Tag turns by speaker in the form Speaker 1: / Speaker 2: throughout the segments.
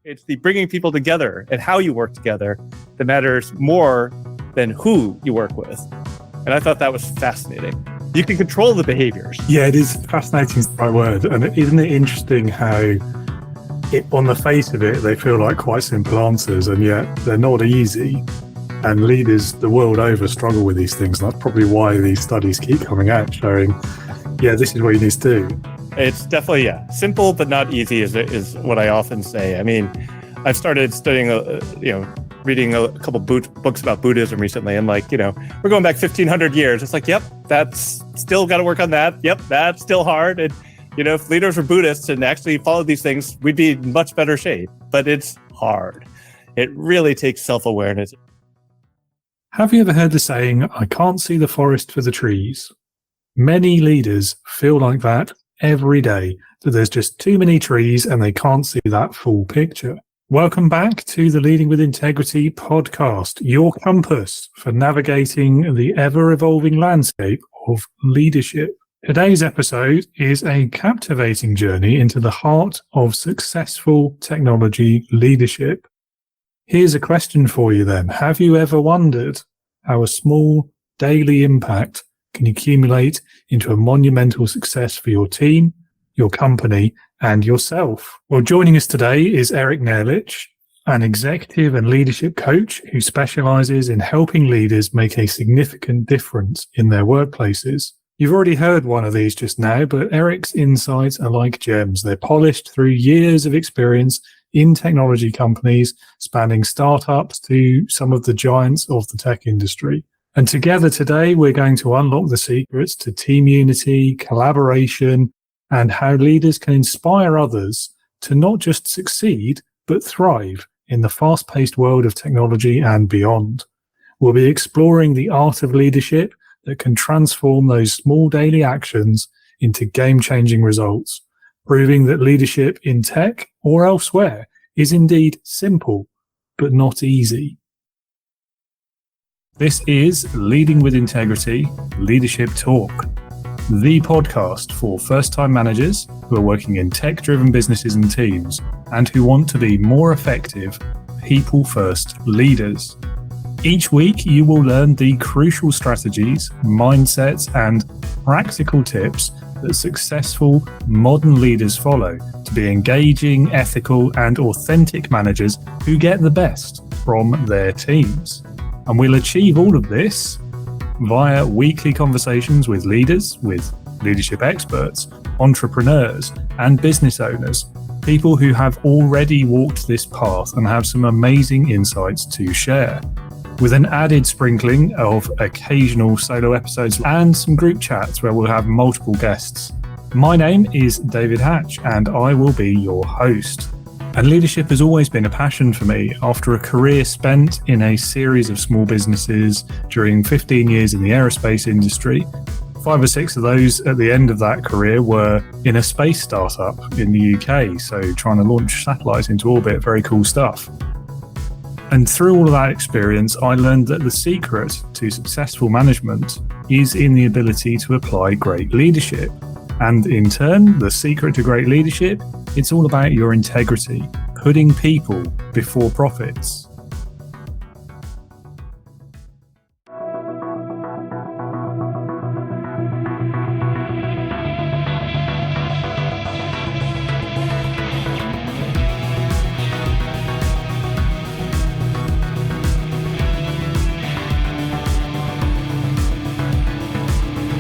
Speaker 1: It's the bringing people together and how you work together that matters more than who you work with. And I thought that was fascinating. You can control the behaviors.
Speaker 2: Yeah, it is fascinating is the right word. And isn't it interesting how on the face of it, they feel like quite simple answers, and yet they're not easy. And leaders the world over struggle with these things. And that's probably why these studies keep coming out showing, yeah, this is what you need to do.
Speaker 1: It's definitely, simple but not easy is what I often say. I mean, I've started studying, reading a couple books about Buddhism recently, and we're going back 1,500 years. It's like, yep, that's still got to work on that. Yep, that's still hard. And, if leaders were Buddhists and actually followed these things, we'd be in much better shape. But it's hard. It really takes self-awareness.
Speaker 2: Have you ever heard the saying, I can't see the forest for the trees? Many leaders feel like that every day, that there's just too many trees and they can't see that full picture. Welcome back to the Leading with Integrity podcast, your compass for navigating the ever-evolving landscape of leadership. Today's episode is a captivating journey into the heart of successful technology leadership. Here's a question for you then. Have you ever wondered how a small daily impact can accumulate into a monumental success for your team, your company, and yourself? Well, joining us today is Eric Nehrlich, an executive and leadership coach who specializes in helping leaders make a significant difference in their workplaces. You've already heard one of these just now, but Eric's insights are like gems. They're polished through years of experience in technology companies, spanning startups to some of the giants of the tech industry. And together today, we're going to unlock the secrets to team unity, collaboration, and how leaders can inspire others to not just succeed, but thrive in the fast-paced world of technology and beyond. We'll be exploring the art of leadership that can transform those small daily actions into game-changing results, proving that leadership in tech or elsewhere is indeed simple, but not easy. This is Leading with Integrity Leadership Talk, the podcast for first-time managers who are working in tech-driven businesses and teams and who want to be more effective, people-first leaders. Each week, you will learn the crucial strategies, mindsets, and practical tips that successful modern leaders follow to be engaging, ethical, and authentic managers who get the best from their teams. And we'll achieve all of this via weekly conversations with leaders, with leadership experts, entrepreneurs, and business owners, people who have already walked this path and have some amazing insights to share, with an added sprinkling of occasional solo episodes and some group chats where we'll have multiple guests. My name is David Hatch, and I will be your host. And leadership has always been a passion for me. After a career spent in a series of small businesses during 15 years in the aerospace industry, 5 or 6 of those at the end of that career were in a space startup in the UK. So trying to launch satellites into orbit, very cool stuff. And through all of that experience, I learned that the secret to successful management is in the ability to apply great leadership. And in turn, the secret to great leadership, it's all about your integrity, putting people before profits.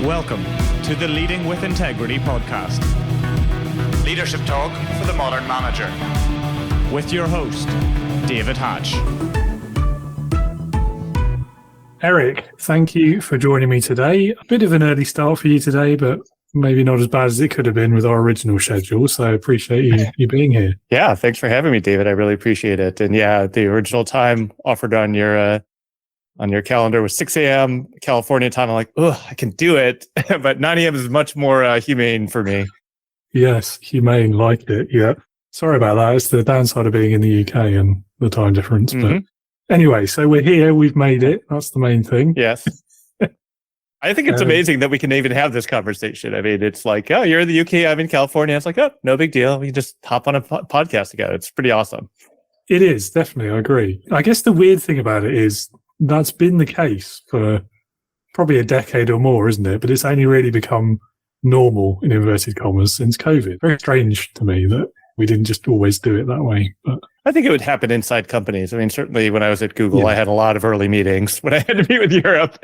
Speaker 3: Welcome to the Leading with Integrity podcast. Leadership talk for the modern manager. With your host, David Hatch.
Speaker 2: Eric, thank you for joining me today. A bit of an early start for you today, but maybe not as bad as it could have been with our original schedule. So I appreciate you being here.
Speaker 1: Yeah, thanks for having me, David. I really appreciate it. And yeah, the original time offered on your calendar was 6 a.m. California time. I'm like, oh, I can do it. But 9 a.m. is much more humane for me.
Speaker 2: Yes, humane, like it. Yeah. Sorry about that. It's the downside of being in the UK and the time difference.
Speaker 1: Mm-hmm.
Speaker 2: But anyway, so we're here. We've made it. That's the main thing.
Speaker 1: Yes. I think it's amazing that we can even have this conversation. I mean, it's like, oh, you're in the UK, I'm in California. It's like, oh, no big deal. We can just hop on a podcast together. It's pretty awesome.
Speaker 2: It is, definitely. I agree. I guess the weird thing about it is that's been the case for probably a decade or more, isn't it? But it's only really become normal, in inverted commas, since COVID. Very strange to me that we didn't just always do it that way. But
Speaker 1: I think it would happen inside companies. I mean, certainly when I was at Google,
Speaker 2: Yeah.
Speaker 1: I had a lot of early meetings when I had to meet with Europe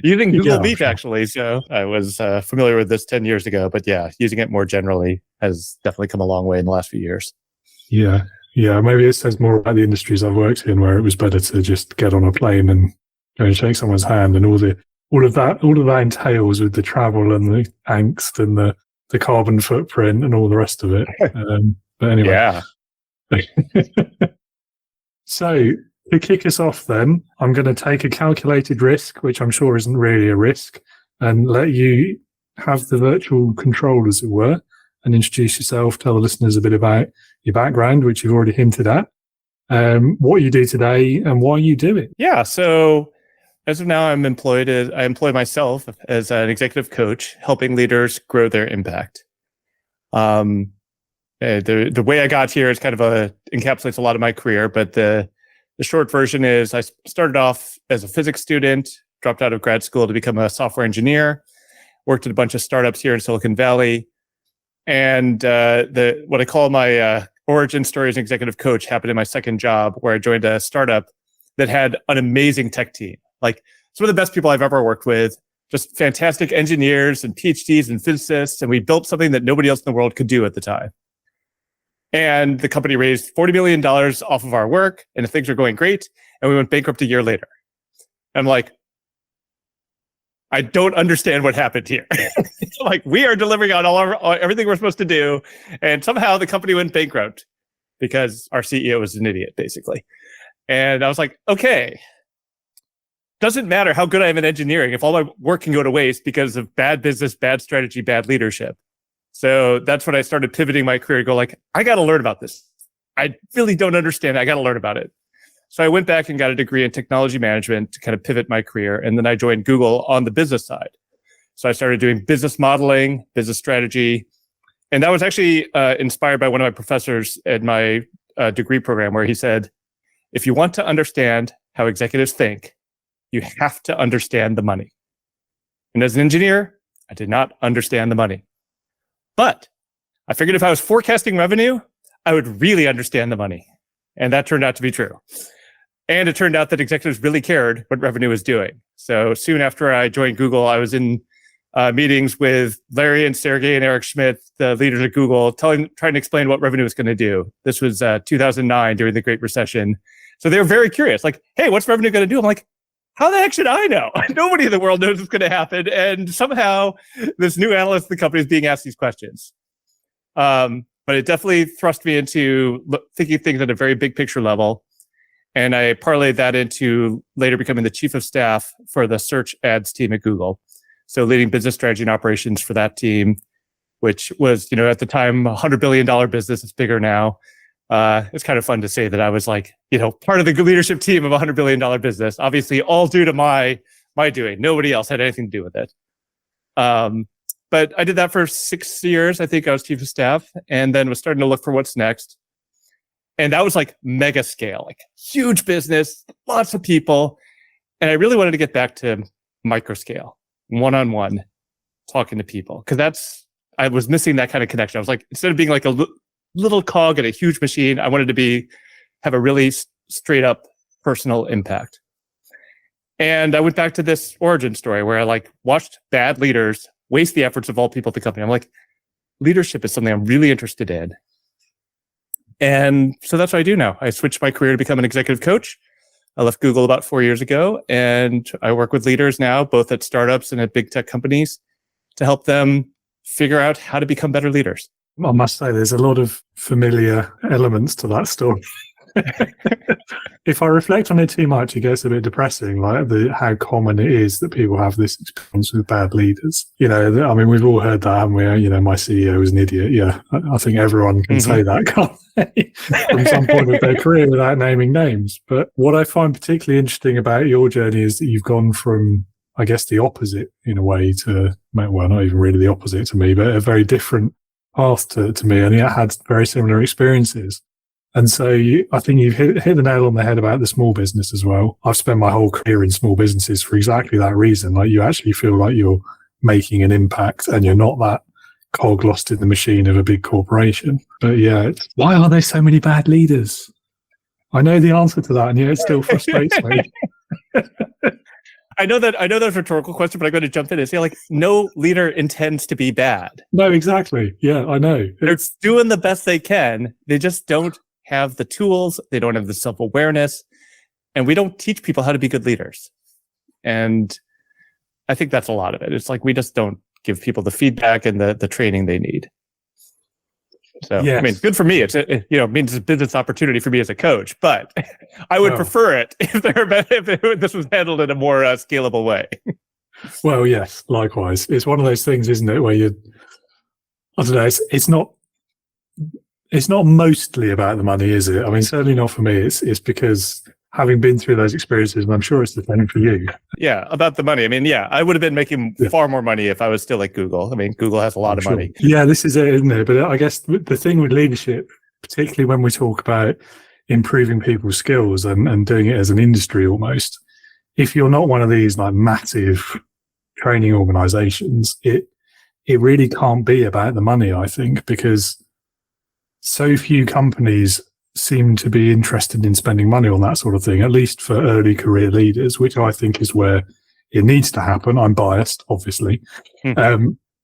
Speaker 1: using Google
Speaker 2: Yeah,
Speaker 1: Meet,
Speaker 2: sure.
Speaker 1: actually. So I was familiar with this 10 years ago. But yeah, using it more generally has definitely come a long way in the last few years.
Speaker 2: yeah. Maybe it says more about the industries I've worked in, where it was better to just get on a plane and go and shake someone's hand, and all of that entails with the travel and the angst and the carbon footprint and all the rest of it. But anyway.
Speaker 1: Yeah.
Speaker 2: So to kick us off then, I'm going to take a calculated risk, which I'm sure isn't really a risk, and let you have the virtual control, as it were, and introduce yourself, tell the listeners a bit about your background, which you've already hinted at, what you do today and why you do it.
Speaker 1: Yeah. So as of now, I employ myself as an executive coach, helping leaders grow their impact. The way I got here is kind of encapsulates a lot of my career, but the short version is I started off as a physics student, dropped out of grad school to become a software engineer, worked at a bunch of startups here in Silicon Valley. And what I call my origin story as an executive coach happened in my second job, where I joined a startup that had an amazing tech team. Like some of the best people I've ever worked with, just fantastic engineers and PhDs and physicists. And we built something that nobody else in the world could do at the time. And the company raised $40 million off of our work, and things were going great. And we went bankrupt a year later. I'm like, I don't understand what happened here. Like, we are delivering on everything we're supposed to do, and somehow the company went bankrupt because our CEO was an idiot, basically. And I was like, okay, doesn't matter how good I am in engineering if all my work can go to waste because of bad business, bad strategy, bad leadership. So that's when I started pivoting my career to go like, I got to learn about this. I really don't understand it. I got to learn about it. So I went back and got a degree in technology management to kind of pivot my career. And then I joined Google on the business side. So I started doing business modeling, business strategy. And that was actually inspired by one of my professors at my degree program, where he said, if you want to understand how executives think, you have to understand the money. And as an engineer, I did not understand the money. But I figured if I was forecasting revenue, I would really understand the money. And that turned out to be true. And it turned out that executives really cared what revenue was doing. So soon after I joined Google, I was in meetings with Larry and Sergey and Eric Schmidt, the leaders at Google, trying to explain what revenue was going to do. This was 2009 during the Great Recession. So they were very curious, like, hey, what's revenue going to do? I'm like, how the heck should I know? Nobody in the world knows what's going to happen. And somehow this new analyst in the company is being asked these questions. But it definitely thrust me into thinking things at a very big picture level. And I parlayed that into later becoming the chief of staff for the search ads team at Google. So leading business strategy and operations for that team, which was, at the time, a $100 billion business. It's bigger now. It's kind of fun to say that I was like, part of the leadership team of a $100 billion business, obviously all due to my doing. Nobody else had anything to do with it. But I did that for 6 years. I think I was chief of staff, and then was starting to look for what's next. And that was like mega scale, like huge business, lots of people. And I really wanted to get back to micro scale, one-on-one, talking to people. Because I was missing that kind of connection. I was like, instead of being like a little cog in a huge machine, I wanted to have a really straight up personal impact. And I went back to this origin story where I watched bad leaders waste the efforts of all people at the company. I'm like, leadership is something I'm really interested in. And so that's what I do now. I switched my career to become an executive coach. I left Google about 4 years ago, and I work with leaders now, both at startups and at big tech companies, to help them figure out how to become better leaders.
Speaker 2: I must say, there's a lot of familiar elements to that story. If I reflect on it too much, it gets a bit depressing, like how common it is that people have this experience with bad leaders. We've all heard that, haven't we? My CEO is an idiot. Yeah, I think everyone can say that, can't they? From some point of their career without naming names. But what I find particularly interesting about your journey is that you've gone from, I guess, the opposite in a way to, well, not even really the opposite to me, but a very different path to me. And yet had very similar experiences. And so I think you've hit the nail on the head about the small business as well. I've spent my whole career in small businesses for exactly that reason. Like, you actually feel like you're making an impact and you're not that cog lost in the machine of a big corporation. But yeah, why are there so many bad leaders? I know the answer to that, and yet it still frustrates me.
Speaker 1: I know that's a rhetorical question, but I'm going to jump in and say, like, no leader intends to be bad.
Speaker 2: No, exactly. Yeah, I know.
Speaker 1: They're doing the best they can. They just don't have the tools. They don't have the self-awareness. And we don't teach people how to be good leaders. And I think that's a lot of it. It's like we just don't give people the feedback and the training they need. So, yes. I mean, good for me. It means it's a business opportunity for me as a coach, but I would prefer it if this was handled in a more scalable way.
Speaker 2: Well, yes, likewise. It's one of those things, isn't it, where I don't know, it's not mostly about the money, is it? I mean, certainly not for me. It's because having been through those experiences, and I'm sure it's the same for you.
Speaker 1: Yeah, about the money. I mean, yeah, I would have been making far more money if I was still at Google. I mean, Google has a lot of money.
Speaker 2: Yeah, this is it, isn't it? But I guess the thing with leadership, particularly when we talk about improving people's skills and doing it as an industry almost, if you're not one of these like massive training organizations, it really can't be about the money, I think, because so few companies seem to be interested in spending money on that sort of thing, at least for early career leaders, which I think is where it needs to happen. I'm biased, obviously,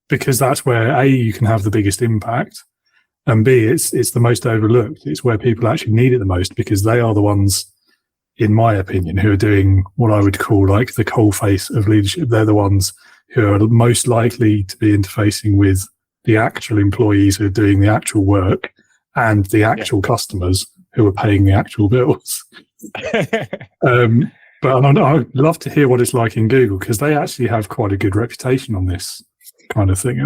Speaker 2: because that's where A, you can have the biggest impact, and B, it's the most overlooked. It's where people actually need it the most, because they are the ones, in my opinion, who are doing what I would call like the coalface of leadership. They're the ones who are most likely to be interfacing with the actual employees who are doing the actual work and the actual customers who are paying the actual bills. But I'd love to hear what it's like in Google, because they actually have quite a good reputation on this kind of thing,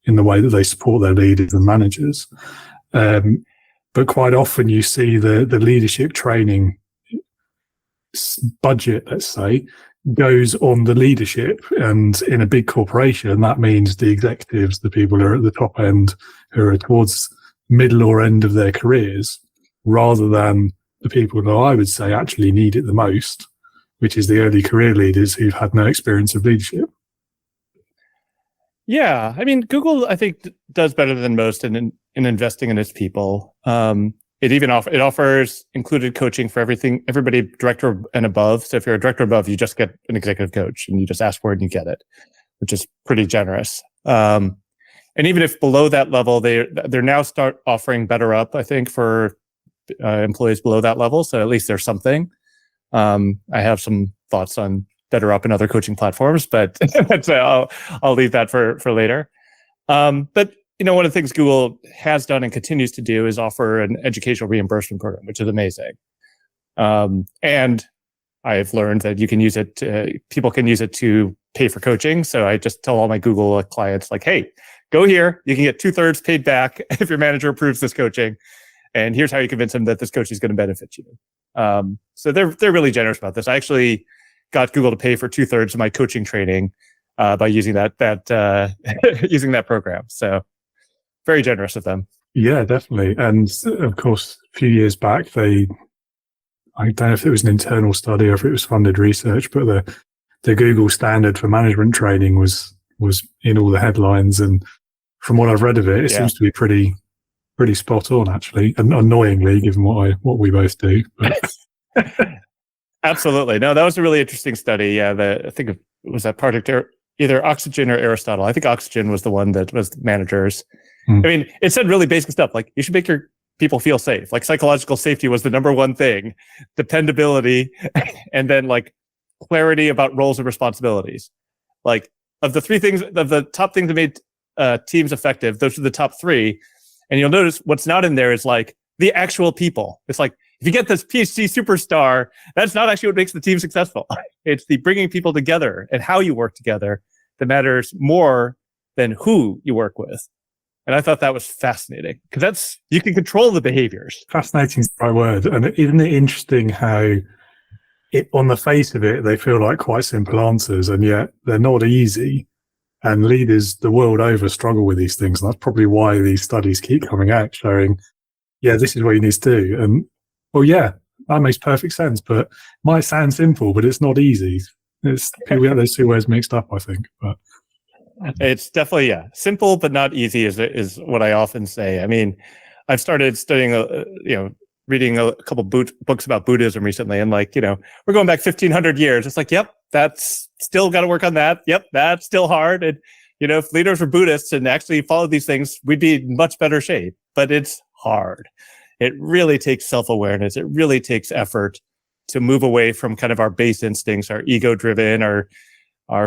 Speaker 2: in the way that they support their leaders and managers. But quite often you see the leadership training budget, let's say, goes on the leadership, and in a big corporation, that means the executives, the people who are at the top end, who are towards middle or end of their careers, rather than the people who I would say actually need it the most, which is the early career leaders who've had no experience of leadership.
Speaker 1: Yeah, I mean, Google, I think, does better than most in investing in its people. It offers included coaching for everybody director and above. So if you're a director above, you just get an executive coach, and you just ask for it and you get it, which is pretty generous. And even if below that level, they're now start offering Better Up, I think, for employees below that level. So at least there's something. I have some thoughts on Better Up and other coaching platforms, but I'll leave that for later. But one of the things Google has done and continues to do is offer an educational reimbursement program, which is amazing. And I've learned that you can use it. People can use it to pay for coaching. So I just tell all my Google clients, like, hey, go here. You can get 2/3 paid back if your manager approves this coaching. And here's how you convince them that this coaching is going to benefit you. So they're really generous about this. I actually got Google to pay for 2/3 of my coaching training by using that using that program. So very generous of them.
Speaker 2: Yeah, definitely. And of course, a few years back, I don't know if it was an internal study or if it was funded research, but the Google standard for management training was in all the headlines. And from what I've read of it, it seems to be pretty spot on, actually, and annoyingly, given what we both do.
Speaker 1: Absolutely. No, that was a really interesting study. Yeah, I think it was that project, either Oxygen or Aristotle. I think Oxygen was the one that was managers. I mean, it said really basic stuff, like you should make your people feel safe. Like psychological safety was the number one thing, dependability, and then like clarity about roles and responsibilities. Like of the top things that made teams effective, those are the top 3. And you'll notice what's not in there is like the actual people. It's like, if you get this PhD superstar, that's not actually what makes the team successful. It's the bringing people together and how you work together that matters more than who you work with. And I thought that was fascinating, because you can control the behaviors.
Speaker 2: Fascinating is the right word. And isn't it interesting how on the face of it, they feel like quite simple answers, and yet they're not easy. And leaders the world over struggle with these things. And that's probably why these studies keep coming out, showing yeah, this is what you need to do. And well, yeah, that makes perfect sense, but might sound simple, but it's not easy. It's people get those two words mixed up, I think. But
Speaker 1: It's definitely, simple but not easy is what I often say. I mean, I've started studying, reading a couple books about Buddhism recently, and we're going back 1,500 years. It's like, yep, that's still got to work on that. Yep, that's still hard. And if leaders were Buddhists and actually followed these things, we'd be in much better shape. But it's hard. It really takes self-awareness. It really takes effort to move away from kind of our base instincts, our ego-driven, our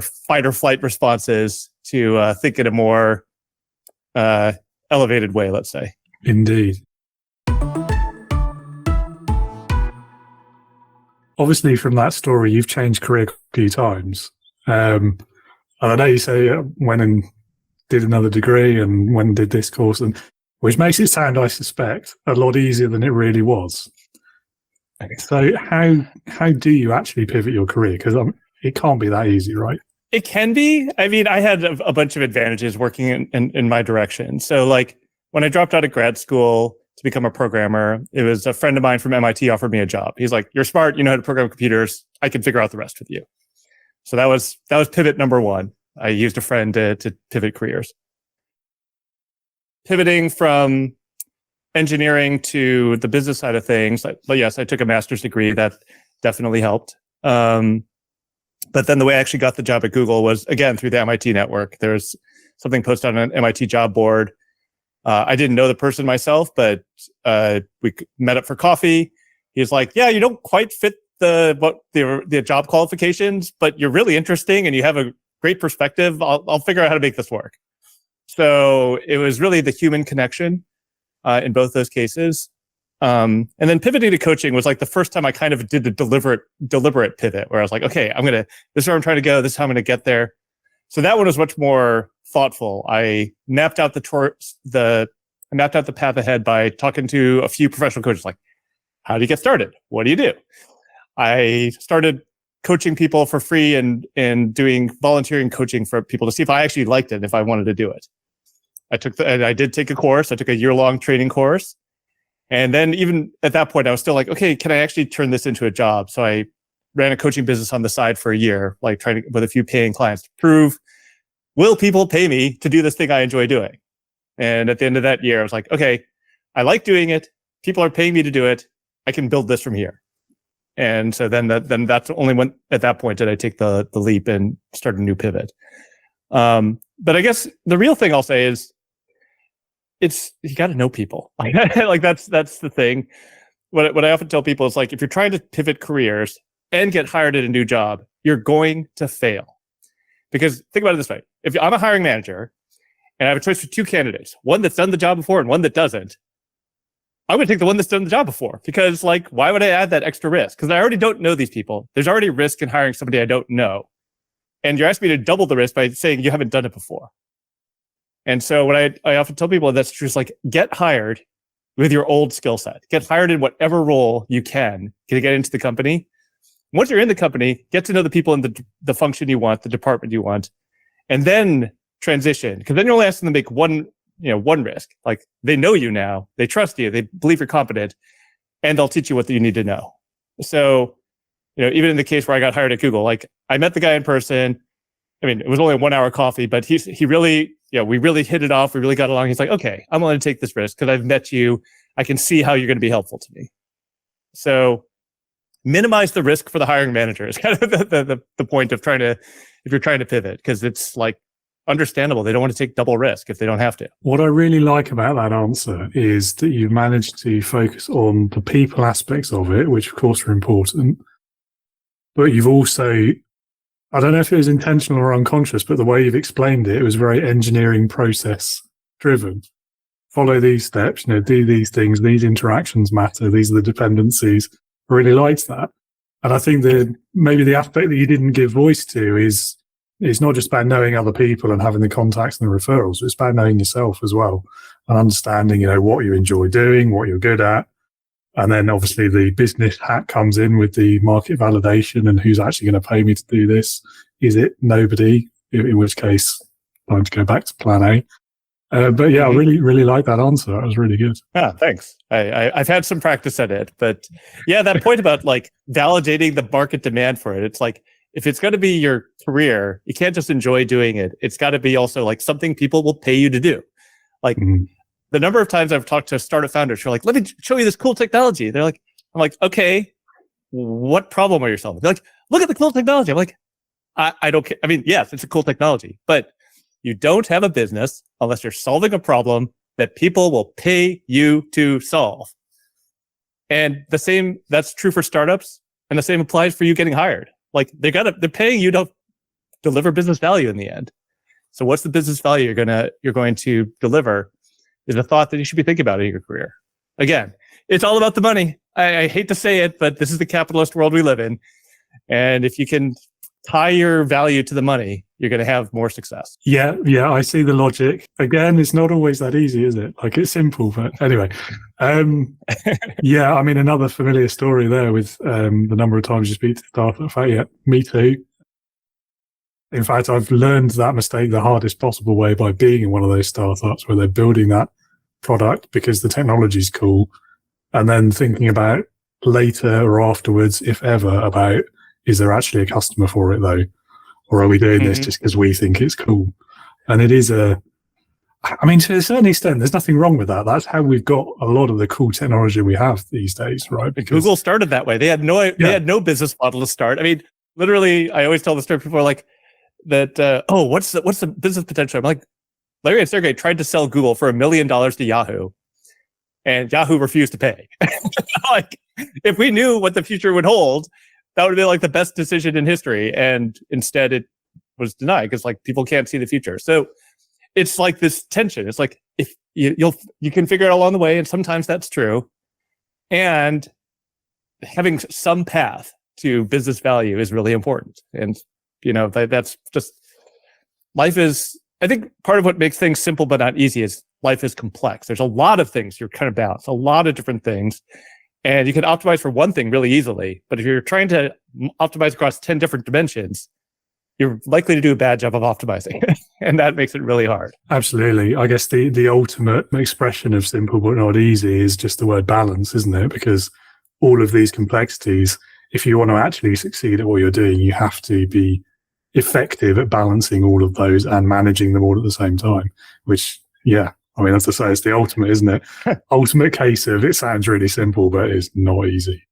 Speaker 1: fight or flight responses, to think in a more elevated way, let's say.
Speaker 2: Indeed. Obviously, from that story, you've changed career a few times. And I know you say went and did another degree and went and did this course, and which makes it sound, I suspect, a lot easier than it really was. So how do you actually pivot your career? Because it can't be that easy, right?
Speaker 1: It can be. I mean, I had a bunch of advantages working in my direction. So when I dropped out of grad school to become a programmer, it was a friend of mine from MIT offered me a job. He's like, "You're smart. You know how to program computers. I can figure out the rest with you." So that was pivot number one. I used a friend to pivot careers. Pivoting from engineering to the business side of things. But yes, I took a master's degree. That definitely helped. But then the way I actually got the job at Google was, again, through the MIT network. There's something posted on an MIT job board. I didn't know the person myself, but we met up for coffee. He's like, "Yeah, you don't quite fit the job qualifications, but you're really interesting and you have a great perspective. I'll figure out how to make this work." So it was really the human connection in both those cases. And then pivoting to coaching was the first time I kind of did the deliberate pivot, where I was like, okay, this is where I'm trying to go. This is how I'm going to get there. So that one was much more thoughtful. I mapped out the path ahead by talking to a few professional coaches. Like, how do you get started? What do you do? I started coaching people for free and doing volunteering coaching for people to see if I actually liked it and if I wanted to do it. I did take a course. I took a year-long training course. And then even at that point, I was still like, okay, can I actually turn this into a job? So I ran a coaching business on the side for a year, trying to, with a few paying clients, to prove, will people pay me to do this thing I enjoy doing? And at the end of that year, I was like, okay, I like doing it. People are paying me to do it. I can build this from here. And so then that's only when, at that point, did I take the leap and start a new pivot. But I guess the real thing I'll say is, you got to know people. That's the thing. What I often tell people is if you're trying to pivot careers and get hired at a new job, you're going to fail. Because think about it this way. If I'm a hiring manager and I have a choice for two candidates, one that's done the job before and one that doesn't, I'm going to take the one that's done the job before, because why would I add that extra risk? Because I already don't know these people. There's already risk in hiring somebody I don't know. And you're asking me to double the risk by saying you haven't done it before. And so what I often tell people that's true is get hired with your old skill set. Get hired in whatever role you can to get into the company. Once you're in the company, get to know the people in the function you want, the department you want, and then transition. Because then you're only asking them to make one risk. They know you now, they trust you, they believe you're competent, and they'll teach you what you need to know. So, even in the case where I got hired at Google, I met the guy in person. I mean, it was only a 1 hour coffee, but he really, we really hit it off. We really got along. He's like, okay, I'm willing to take this risk because I've met you. I can see how you're going to be helpful to me. So minimize the risk for the hiring manager is kind of the point of if you're trying to pivot, because it's understandable. They don't want to take double risk if they don't have to.
Speaker 2: What I really like about that answer is that you've managed to focus on the people aspects of it, which of course are important. But you've also, I don't know if it was intentional or unconscious, but the way you've explained it, it was very engineering process driven. Follow these steps, do these things, these interactions matter, these are the dependencies. I really liked that. And I think that maybe the aspect that you didn't give voice to is it's not just about knowing other people and having the contacts and the referrals. It's about knowing yourself as well and understanding, what you enjoy doing, what you're good at. And then obviously the business hat comes in with the market validation and who's actually going to pay me to do this. Is it nobody? In which case, time to go back to plan A. But yeah, I really like that answer. That was really good.
Speaker 1: Yeah, thanks. I've had some practice at it, but yeah, that point about like validating the market demand for it. It's like, if it's going to be your career, you can't just enjoy doing it. It's got to be also like something people will pay you to do. Like the number of times I've talked to startup founders who are like, let me show you this cool technology. They're like, I'm like, okay, what problem are you solving? They're like, look at the cool technology. I'm like, I don't care. I mean, yes, it's a cool technology, but you don't have a business unless you're solving a problem that people will pay you to solve. And that's true for startups, and the same applies for you getting hired. Like they're paying you to deliver business value in the end. So what's the business value you're going to deliver is a thought that you should be thinking about in your career. Again, it's all about the money. I hate to say it, but this is the capitalist world we live in. And if you can tie your value to the money, you're going to have more success.
Speaker 2: Yeah, I see the logic. Again, it's not always that easy, is it? Like it's simple, but anyway. Yeah, I mean, another familiar story there with the number of times you speak to staff. In fact, yeah, me too. In fact, I've learned that mistake the hardest possible way by being in one of those startups where they're building that product because the technology is cool, and then thinking about later or afterwards, if ever, about is there actually a customer for it though? Or are we doing this just because we think it's cool? And it is I mean, to a certain extent, there's nothing wrong with that. That's how we've got a lot of the cool technology we have these days, right? Because
Speaker 1: Google started that way. They had no business model to start. I mean, literally, I always tell the story. People are like that. What's the business potential? I'm like, Larry and Sergey tried to sell Google for $1 million to Yahoo, and Yahoo refused to pay. Like, if we knew what the future would hold, that would be like the best decision in history. And instead it was denied because like people can't see the future. So it's like this tension. It's like, if you can figure it along the way. And sometimes that's true. And having some path to business value is really important. And, that's just, life is, I think part of what makes things simple but not easy is life is complex. There's a lot of things you're kind of balance, a lot of different things. And you can optimize for one thing really easily. But if you're trying to optimize across 10 different dimensions, you're likely to do a bad job of optimizing. And that makes it really hard.
Speaker 2: Absolutely. I guess the ultimate expression of simple but not easy is just the word balance, isn't it? Because all of these complexities, if you want to actually succeed at what you're doing, you have to be effective at balancing all of those and managing them all at the same time, which, yeah. I mean, as I say, it's the ultimate, isn't it? Ultimate case of it sounds really simple, but it's not easy.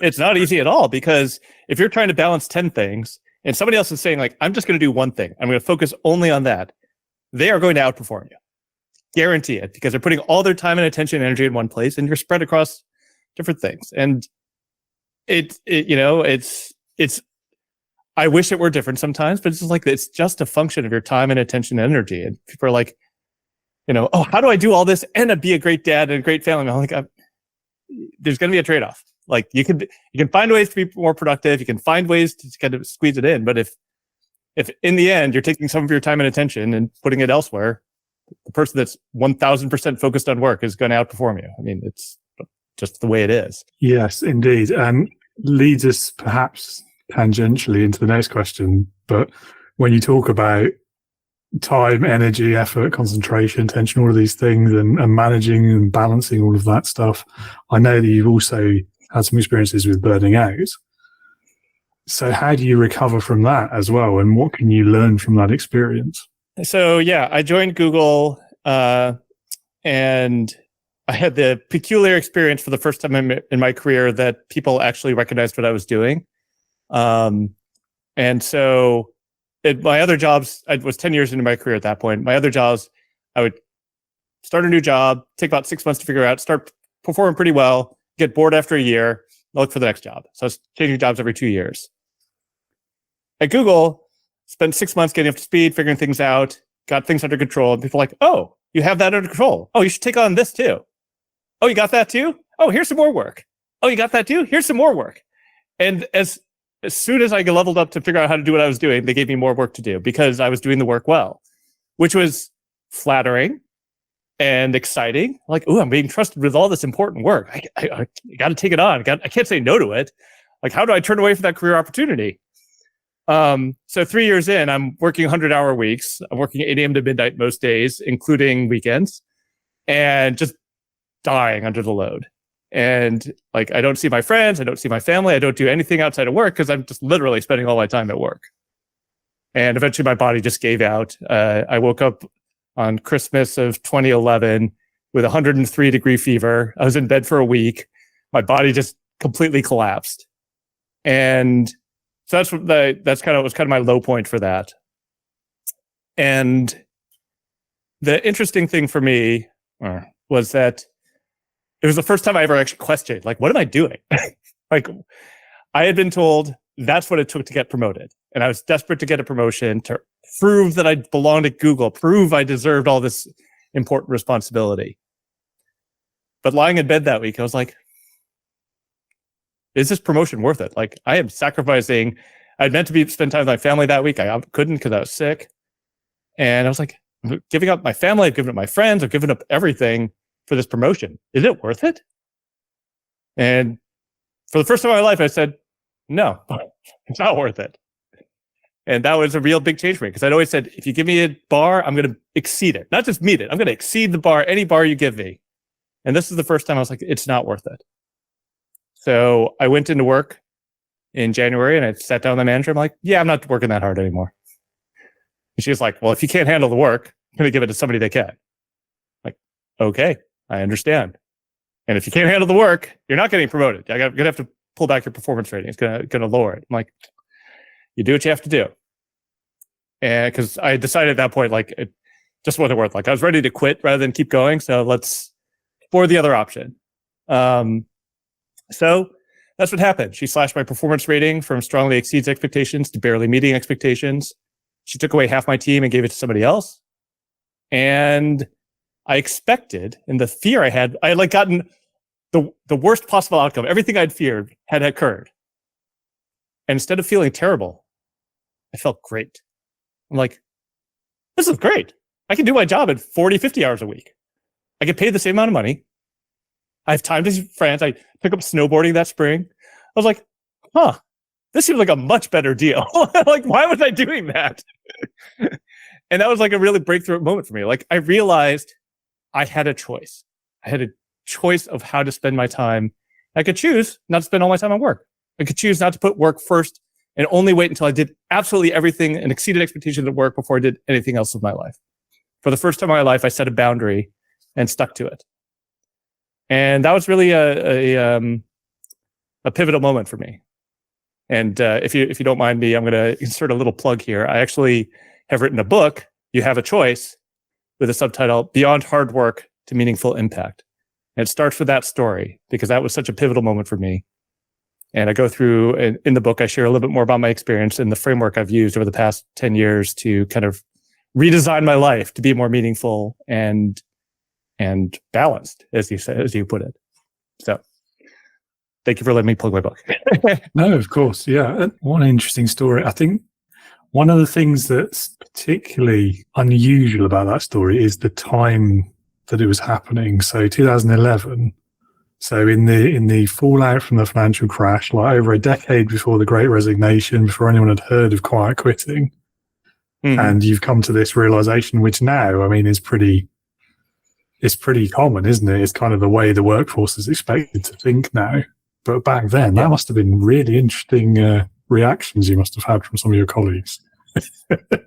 Speaker 1: It's not easy at all, because if you're trying to balance 10 things and somebody else is saying like, I'm just going to do one thing, I'm going to focus only on that, they are going to outperform you. Guarantee it, because they're putting all their time and attention and energy in one place, and you're spread across different things. And it's I wish it were different sometimes, but it's just like, it's just a function of your time and attention and energy. And people are like, how do I do all this and be a great dad and a great family? I'm like, there's going to be a trade-off. Like you can find ways to be more productive. You can find ways to kind of squeeze it in. But if in the end you're taking some of your time and attention and putting it elsewhere, the person that's 1000% focused on work is going to outperform you. I mean, it's just the way it is.
Speaker 2: Yes, indeed. And leads us perhaps tangentially into the next question. But when you talk about time, energy, effort, concentration, attention, all of these things, and managing and balancing all of that stuff, I know that you've also had some experiences with burning out. So how do you recover from that as well? And what can you learn from that experience?
Speaker 1: So, yeah, I joined Google and I had the peculiar experience for the first time in my career that people actually recognized what I was doing. And so my other jobs, I was 10 years into my career at that point. My other jobs, I would start a new job, take about 6 months to figure out, start performing pretty well, get bored after a year, look for the next job. So I was changing jobs every 2 years. At Google, spent 6 months getting up to speed, figuring things out, got things under control. And people are like, oh, you have that under control. Oh, you should take on this too. Oh, you got that too? Oh, here's some more work. Oh, you got that too? Here's some more work. And as soon as I leveled up to figure out how to do what I was doing, they gave me more work to do because I was doing the work well, which was flattering and exciting. Like, oh, I'm being trusted with all this important work. I got to take it on. I can't say no to it. Like, how do I turn away from that career opportunity? So 3 years in, I'm working 100-hour weeks. I'm working 8 a.m. to midnight most days, including weekends, and just dying under the load. And like, I don't see my friends. I don't see my family. I don't do anything outside of work because I'm just literally spending all my time at work. And eventually my body just gave out. I woke up on Christmas of 2011 with 103-degree fever. I was in bed for a week. My body just completely collapsed. And so was kind of my low point for that. And the interesting thing for me was that it was the first time I ever actually questioned, like, what am I doing? Like, I had been told that's what it took to get promoted. And I was desperate to get a promotion to prove that I belonged at Google, prove I deserved all this important responsibility. But lying in bed that week, I was like, is this promotion worth it? Like, I am sacrificing. I'd meant to spend time with my family that week. I couldn't because I was sick. And I was like, I'm giving up my family. I've given up my friends. I've given up everything for this promotion. Is it worth it? And for the first time in my life, I said, no, it's not worth it. And that was a real big change for me because I'd always said, if you give me a bar, I'm going to exceed it. Not just meet it. I'm going to exceed the bar, any bar you give me. And this is the first time I was like, it's not worth it. So I went into work in January and I sat down with the manager. I'm like, yeah, I'm not working that hard anymore. And she was like, well, if you can't handle the work, I'm going to give it to somebody that can. Like, okay, I understand. And if you can't handle the work, you're not getting promoted. You're going to have to pull back your performance rating. It's going to lower it. I'm like, you do what you have to do. And because I decided at that point, like, it just wasn't worth it. Like, I was ready to quit rather than keep going. So let's explore the other option. So that's what happened. She slashed my performance rating from strongly exceeds expectations to barely meeting expectations. She took away half my team and gave it to somebody else. And I expected, and the fear I had like gotten the worst possible outcome. Everything I'd feared had occurred. And instead of feeling terrible, I felt great. I'm like, this is great. I can do my job at 40, 50 hours a week. I get paid the same amount of money. I have time to see friends. I took up snowboarding that spring. I was like, this seems like a much better deal. Like, why was I doing that? And that was like a really breakthrough moment for me. Like, I realized I had a choice. I had a choice of how to spend my time. I could choose not to spend all my time on work. I could choose not to put work first and only wait until I did absolutely everything and exceeded expectations at work before I did anything else with my life. For the first time in my life, I set a boundary and stuck to it. And that was really a pivotal moment for me. And if you don't mind me, I'm going to insert a little plug here. I actually have written a book, You Have a Choice, with a subtitle, Beyond Hard Work to Meaningful Impact. And it starts with that story because that was such a pivotal moment for me. And I go through, in the book, I share a little bit more about my experience and the framework I've used over the past 10 years to kind of redesign my life to be more meaningful and balanced, as you put it. So thank you for letting me plug my book.
Speaker 2: No, of course. Yeah. What an interesting story. I think one of the things that's particularly unusual about that story is the time that it was happening. So 2011. So in the fallout from the financial crash, like over a decade before the Great Resignation, before anyone had heard of quiet quitting, and you've come to this realization, which now, I mean, it's pretty common, isn't it? It's kind of the way the workforce is expected to think now. But back then, that must have been really interesting reactions you must have had from some of your colleagues.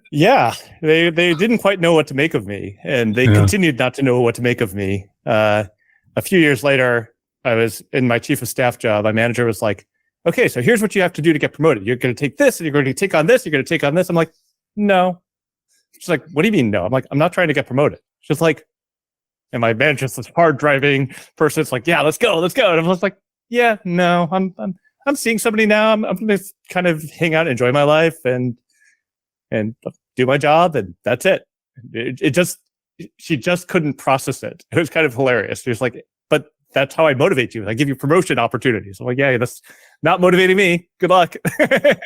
Speaker 1: Yeah, they didn't quite know what to make of me, and they continued not to know what to make of me. A few years later, I was in my chief of staff job. My manager was like, okay, so here's what you have to do to get promoted. You're going to take this, and you're going to take on this, you're going to take on this. I'm like, no. She's like, what do you mean no? I'm like, I'm not trying to get promoted. She's like, and my manager's this hard driving person. It's like, yeah, let's go. And I was like, yeah, no, I'm seeing somebody now. I'm going to kind of hang out, and enjoy my life, and do my job, and that's it. She just couldn't process it. It was kind of hilarious. She was like, but that's how I motivate you. I give you promotion opportunities. I'm like, yeah, that's not motivating me. Good luck.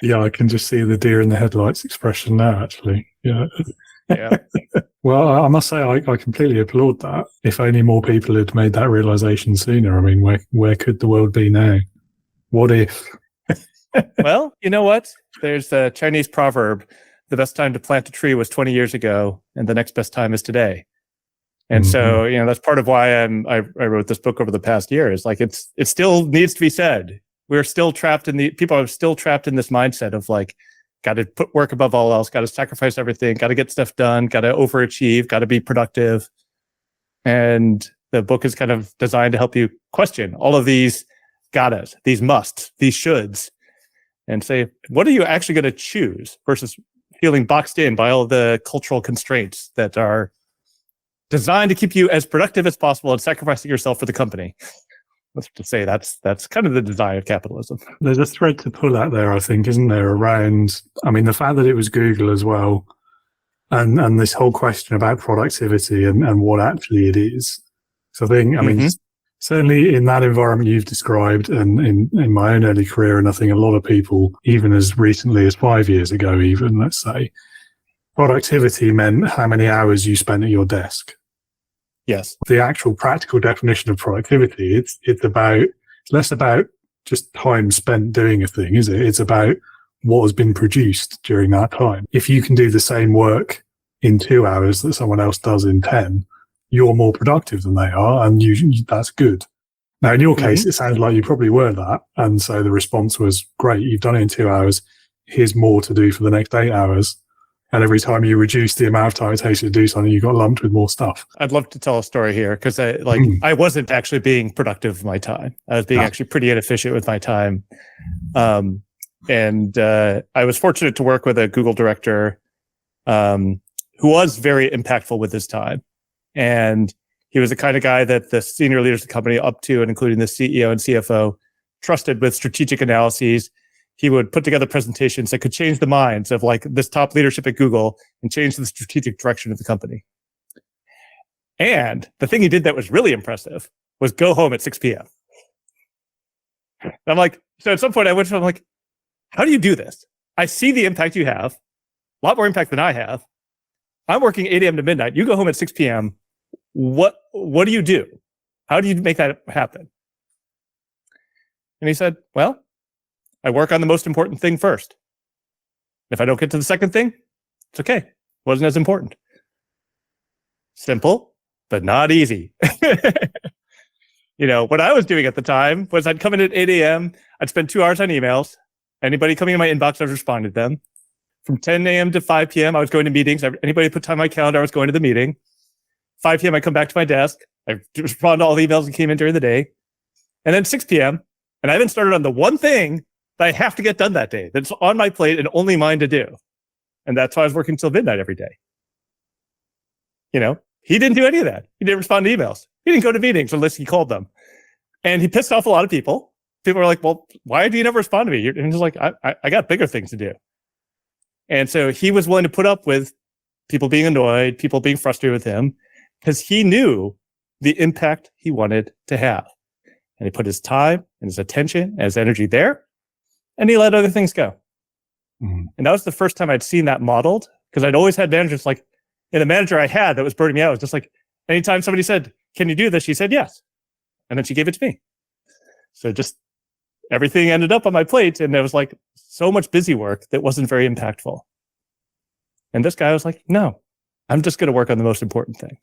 Speaker 2: Yeah, I can just see the deer in the headlights expression now, actually. Yeah.
Speaker 1: Yeah.
Speaker 2: Well, I must say, I completely applaud that. If only more people had made that realization sooner. I mean, where could the world be now? What if?
Speaker 1: Well, you know what? There's a Chinese proverb: the best time to plant a tree was 20 years ago, and the next best time is today. And so, that's part of why I wrote this book over the past year. Is like it still needs to be said. We're still trapped people are still trapped in this mindset of like, got to put work above all else, got to sacrifice everything, got to get stuff done, got to overachieve, got to be productive. And the book is kind of designed to help you question all of these gottes, these musts, these shoulds, and say, what are you actually going to choose versus feeling boxed in by all the cultural constraints that are designed to keep you as productive as possible and sacrificing yourself for the company. Let's just say that's kind of the design of capitalism.
Speaker 2: There's a thread to pull out there, I think, isn't there, around, the fact that it was Google as well, and this whole question about productivity and what actually it is. So I think, certainly in that environment you've described, and in my own early career, and I think a lot of people, even as recently as 5 years ago, even, let's say, productivity meant how many hours you spent at your desk.
Speaker 1: Yes.
Speaker 2: The actual practical definition of productivity, it's less about just time spent doing a thing, is it? It's about what has been produced during that time. If you can do the same work in 2 hours that someone else does in 10, you're more productive than they are, and that's good. Now, in your case, it sounds like you probably were that, and so the response was, great, you've done it in 2 hours, here's more to do for the next 8 hours. And every time you reduce the amount of time it takes you to do something, you got lumped with more stuff.
Speaker 1: I'd love to tell a story here because I wasn't actually being productive with my time. I was being actually pretty inefficient with my time. And I was fortunate to work with a Google director who was very impactful with his time. And he was the kind of guy that the senior leaders of the company, up to and including the CEO and CFO, trusted with strategic analyses. He would put together presentations that could change the minds of like this top leadership at Google and change the strategic direction of the company. And the thing he did that was really impressive was go home at 6 p.m. And I'm like, so at some point I'm like, how do you do this? I see the impact you have, a lot more impact than I have. I'm working 8 a.m. to midnight. You go home at 6 p.m. What do you do? How do you make that happen? And he said, well, I work on the most important thing first. If I don't get to the second thing, it's okay. Wasn't as important. Simple, but not easy. What I was doing at the time was I'd come in at 8 a.m. I'd spend 2 hours on emails. Anybody coming in my inbox, I was responding to them. From 10 a.m. to 5 p.m., I was going to meetings. Anybody put time on my calendar, I was going to the meeting. 5 p.m., I come back to my desk. I respond to all the emails that came in during the day. And then 6 p.m., and I haven't started on the one thing that I have to get done that day, that's on my plate and only mine to do. And that's why I was working till midnight every day. He didn't do any of that. He didn't respond to emails. He didn't go to meetings unless he called them. And he pissed off a lot of people. People were like, well, why do you never respond to me? And he's like, I got bigger things to do. And so he was willing to put up with people being annoyed, people being frustrated with him, because he knew the impact he wanted to have. And he put his time and his attention and his energy there. And he let other things go. And that was the first time I'd seen that modeled, because I'd always had managers like, the manager I had that was burning me out was just like, anytime somebody said, can you do this? She said, yes. And then she gave it to me. So just everything ended up on my plate. And there was like so much busy work that wasn't very impactful. And this guy was like, no, I'm just going to work on the most important thing.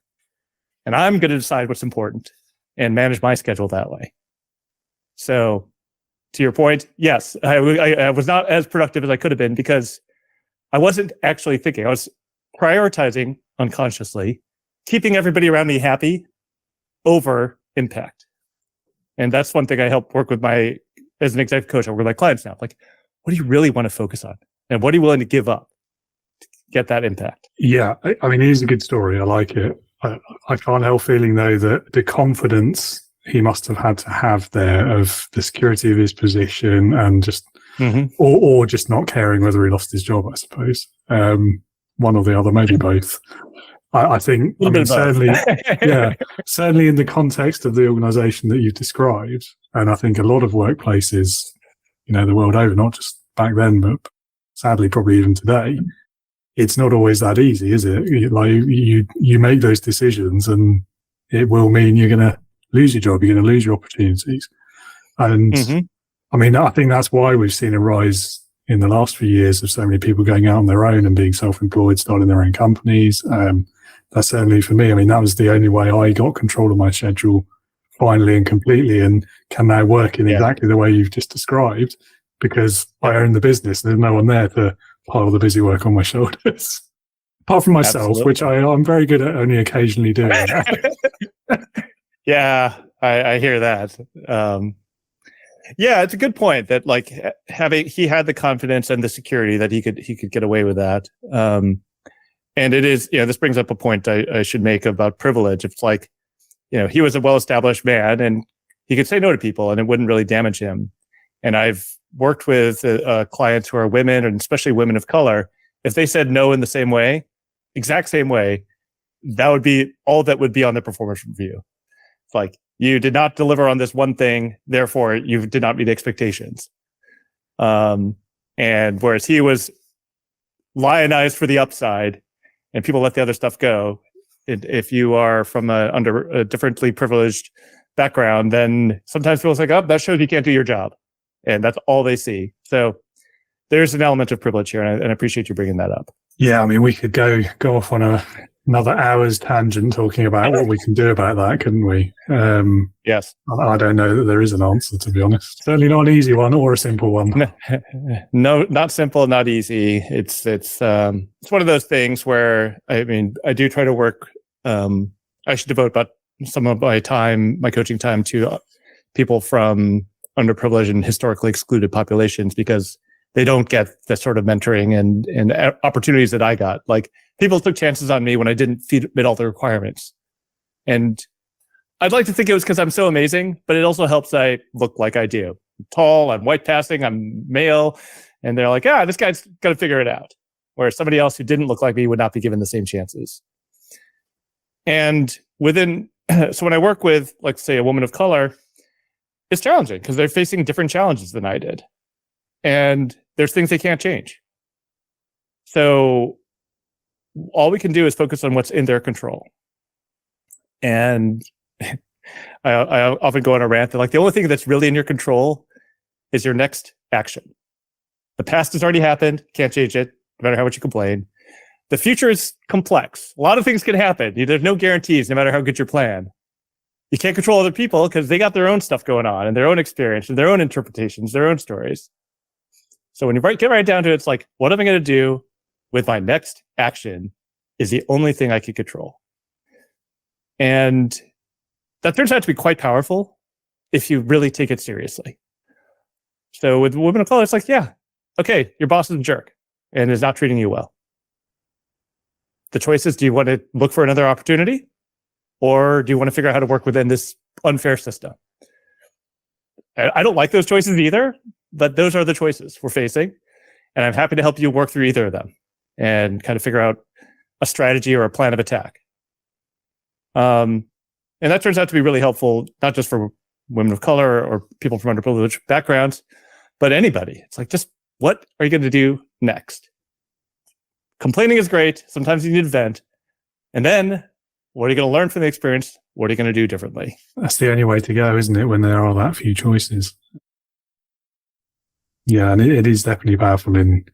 Speaker 1: And I'm going to decide what's important and manage my schedule that way. So to your point, yes, I was not as productive as I could have been because I wasn't actually thinking. I was prioritizing unconsciously, keeping everybody around me happy over impact. And that's one thing I help work with as an executive coach, I work with my clients now. Like, what do you really want to focus on? And what are you willing to give up to get that impact?
Speaker 2: Yeah, it is a good story. I like it. I can't help feeling, though, that the confidence he must have had to have there of the security of his position and just, or just not caring whether he lost his job, I suppose. One or the other, maybe both. I think, certainly, certainly in the context of the organization that you've described, and I think a lot of workplaces, the world over, not just back then, but sadly probably even today, it's not always that easy, is it? Like you make those decisions and it will mean you're going to lose your job, you're going to lose your opportunities. And I mean, I think that's why we've seen a rise in the last few years of so many people going out on their own and being self-employed, starting their own companies. That's certainly for me. I mean, that was the only way I got control of my schedule finally and completely, and can now work in exactly the way you've just described, because I own the business. There's no one there to pile the busy work on my shoulders. Apart from myself, which I'm very good at only occasionally doing.
Speaker 1: Yeah, I hear that. Yeah, it's a good point that like he had the confidence and the security that he could get away with that. And it is, this brings up a point I should make about privilege. It's like, he was a well-established man and he could say no to people and it wouldn't really damage him. And I've worked with clients who are women, and especially women of color. If they said no in the same way, exact same way, that would be all that would be on the performance review. It's like, you did not deliver on this one thing, therefore you did not meet expectations. And whereas he was lionized for the upside and people let the other stuff go, if you are from under a differently privileged background, then sometimes people say, oh, that shows you can't do your job. And that's all they see. So there's an element of privilege here, and I appreciate you bringing that up.
Speaker 2: Yeah, I mean, we could go off on another hour's tangent talking about what we can do about that, couldn't we?
Speaker 1: Yes.
Speaker 2: I don't know that there is an answer, to be honest. Certainly not an easy one or a simple one.
Speaker 1: No, not simple, not easy. It's one of those things where, I mean, I do try to work. I should devote about some of my coaching time to people from underprivileged and historically excluded populations, because they don't get the sort of mentoring and opportunities that I got. Like, people took chances on me when I didn't meet all the requirements. And I'd like to think it was because I'm so amazing, but it also helps I look like I do. I'm tall, I'm white passing, I'm male. And they're like, this guy's got to figure it out. Whereas somebody else who didn't look like me would not be given the same chances. And so when I work with, like, say, a woman of color, it's challenging because they're facing different challenges than I did. And there's things they can't change. So all we can do is focus on what's in their control. And I often go on a rant that, like, the only thing that's really in your control is your next action. The past has already happened. Can't change it, no matter how much you complain. The future is complex. A lot of things can happen. There's no guarantees, no matter how good your plan. You can't control other people because they got their own stuff going on and their own experience and their own interpretations, their own stories. So when you get right down to it, it's like, what am I going to do with my next action is the only thing I can control. And that turns out to be quite powerful if you really take it seriously. So with women of color, it's like, okay, your boss is a jerk and is not treating you well. The choice is, do you want to look for another opportunity? Or do you want to figure out how to work within this unfair system? I don't like those choices either, but those are the choices we're facing. And I'm happy to help you work through either of them and kind of figure out a strategy or a plan of attack. And that turns out to be really helpful, not just for women of color or people from underprivileged backgrounds, but anybody. It's like, just what are you going to do next? Complaining is great. Sometimes you need to vent. And then, what are you going to learn from the experience? What are you going to do differently?
Speaker 2: That's the only way to go, isn't it, when there are that few choices? Yeah, and it is definitely powerful in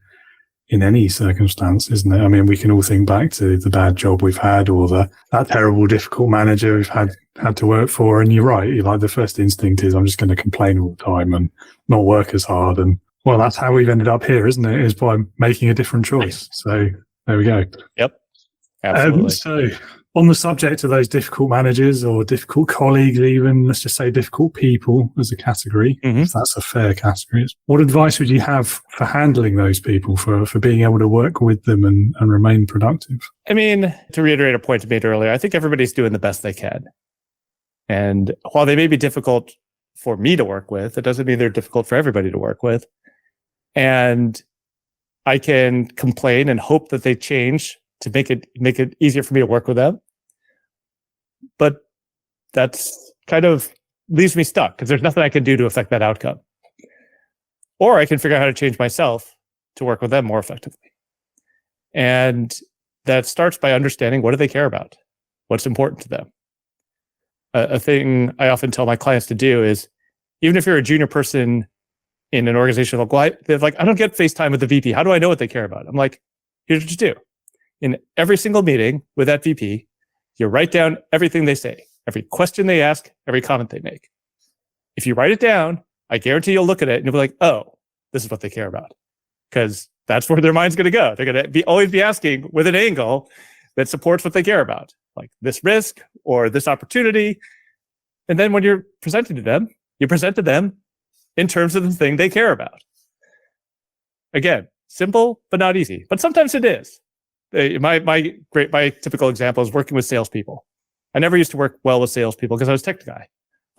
Speaker 2: any circumstance, isn't it? I mean, we can all think back to the bad job we've had, or that terrible, difficult manager we've had to work for. And you're right. Like, the first instinct is, I'm just going to complain all the time and not work as hard. And, well, that's how we've ended up here, isn't it? Is by making a different choice. So there we go.
Speaker 1: Yep. Absolutely.
Speaker 2: So on the subject of those difficult managers or difficult colleagues, even, let's just say difficult people as a category, if that's a fair category, what advice would you have for handling those people, for being able to work with them and remain productive? I
Speaker 1: mean, to reiterate a point I made earlier, I think everybody's doing the best they can. And while they may be difficult for me to work with, it doesn't mean they're difficult for everybody to work with. And I can complain and hope that they change to make it easier for me to work with them. But that's kind of leaves me stuck because there's nothing I can do to affect that outcome. Or I can figure out how to change myself to work with them more effectively. And that starts by understanding, what do they care about? What's important to them? A thing I often tell my clients to do is, even if you're a junior person in an organization, they're like, I don't get FaceTime with the VP. How do I know what they care about? I'm like, here's what you do. In every single meeting with that VP, you write down everything they say, every question they ask, every comment they make. If you write it down, I guarantee you'll look at it and you'll be like, oh, this is what they care about. Because that's where their mind's going to go. They're going to always be asking with an angle that supports what they care about, like this risk or this opportunity. And then when you're presenting to them, you present to them in terms of the thing they care about. Again, simple, but not easy. But sometimes it is. My typical example is working with salespeople. I never used to work well with salespeople because I was a tech guy.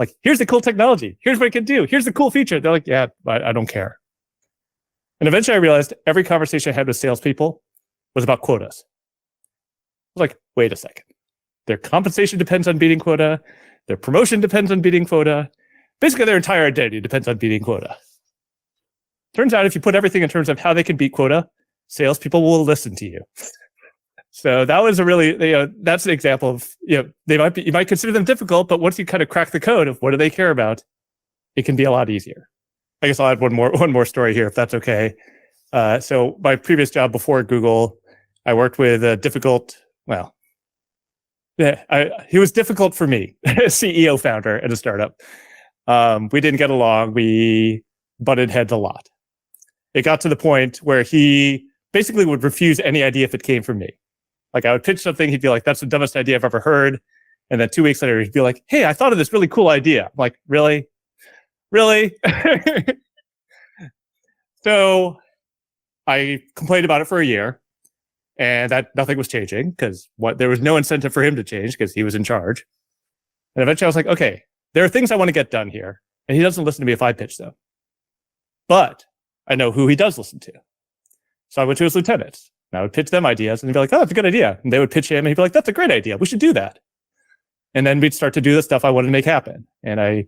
Speaker 1: Like, here's the cool technology. Here's what it can do. Here's the cool feature. They're like, yeah, but I don't care. And eventually I realized every conversation I had with salespeople was about quotas. I was like, wait a second. Their compensation depends on beating quota. Their promotion depends on beating quota. Basically, their entire identity depends on beating quota. Turns out if you put everything in terms of how they can beat quota, salespeople will listen to you. So that was a really, that's an example of, you might consider them difficult, but once you kind of crack the code of what do they care about, it can be a lot easier. I guess I'll add one more story here, if that's okay. So my previous job before Google, I worked with a difficult, he was difficult for me, CEO founder at a startup. We didn't get along. We butted heads a lot. It got to the point where he basically would refuse any idea if it came from me. Like I would pitch something, he'd be like, that's the dumbest idea I've ever heard. And then 2 weeks later, he'd be like, hey, I thought of this really cool idea. I'm like, really? So I complained about it for a year and that nothing was changing because there was no incentive for him to change because he was in charge. And eventually I was like, okay, there are things I want to get done here. And he doesn't listen to me if I pitch them. But I know who he does listen to. So I went to his lieutenants. And I would pitch them ideas and they'd be like, oh, that's a good idea. And they would pitch him and he'd be like, that's a great idea. We should do that. And then we'd start to do the stuff I wanted to make happen. And I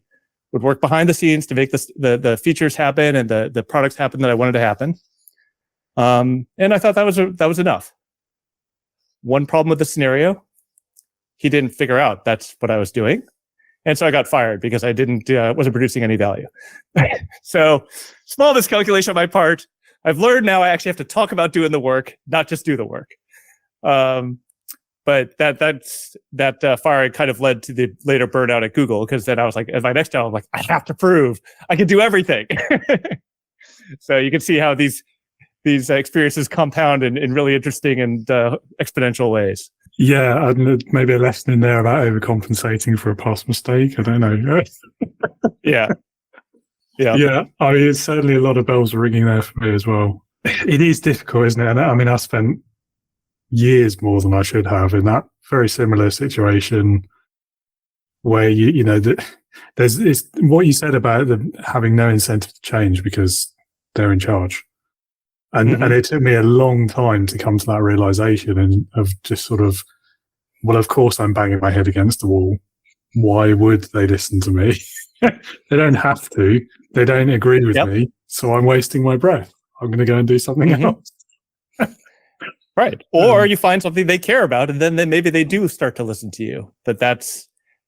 Speaker 1: would work behind the scenes to make the features happen and the products happen that I wanted to happen. And I thought that was enough. One problem with the scenario, he didn't figure out that's what I was doing. And so I got fired because I wasn't producing any value. So small miscalculation on my part. I've learned now I actually have to talk about doing the work, not just do the work. But that firing kind of led to the later burnout at Google because then I was like, at my next job, I'm like, I have to prove I can do everything. So you can see how these experiences compound in really interesting and exponential ways.
Speaker 2: Yeah, and maybe a lesson in there about overcompensating for a past mistake. I don't know.
Speaker 1: Yeah.
Speaker 2: Yeah. I mean, it's certainly a lot of bells ringing there for me as well. It is difficult, isn't it? And I mean, I spent years more than I should have in that very similar situation where there's what you said about them having no incentive to change because they're in charge. And and it took me a long time to come to that realization and of just sort of, well, of course I'm banging my head against the wall. Why would they listen to me? They don't have to. They don't agree with me. So I'm wasting my breath. I'm going to go and do something else.
Speaker 1: Right. Or you find something they care about and then maybe they do start to listen to you. But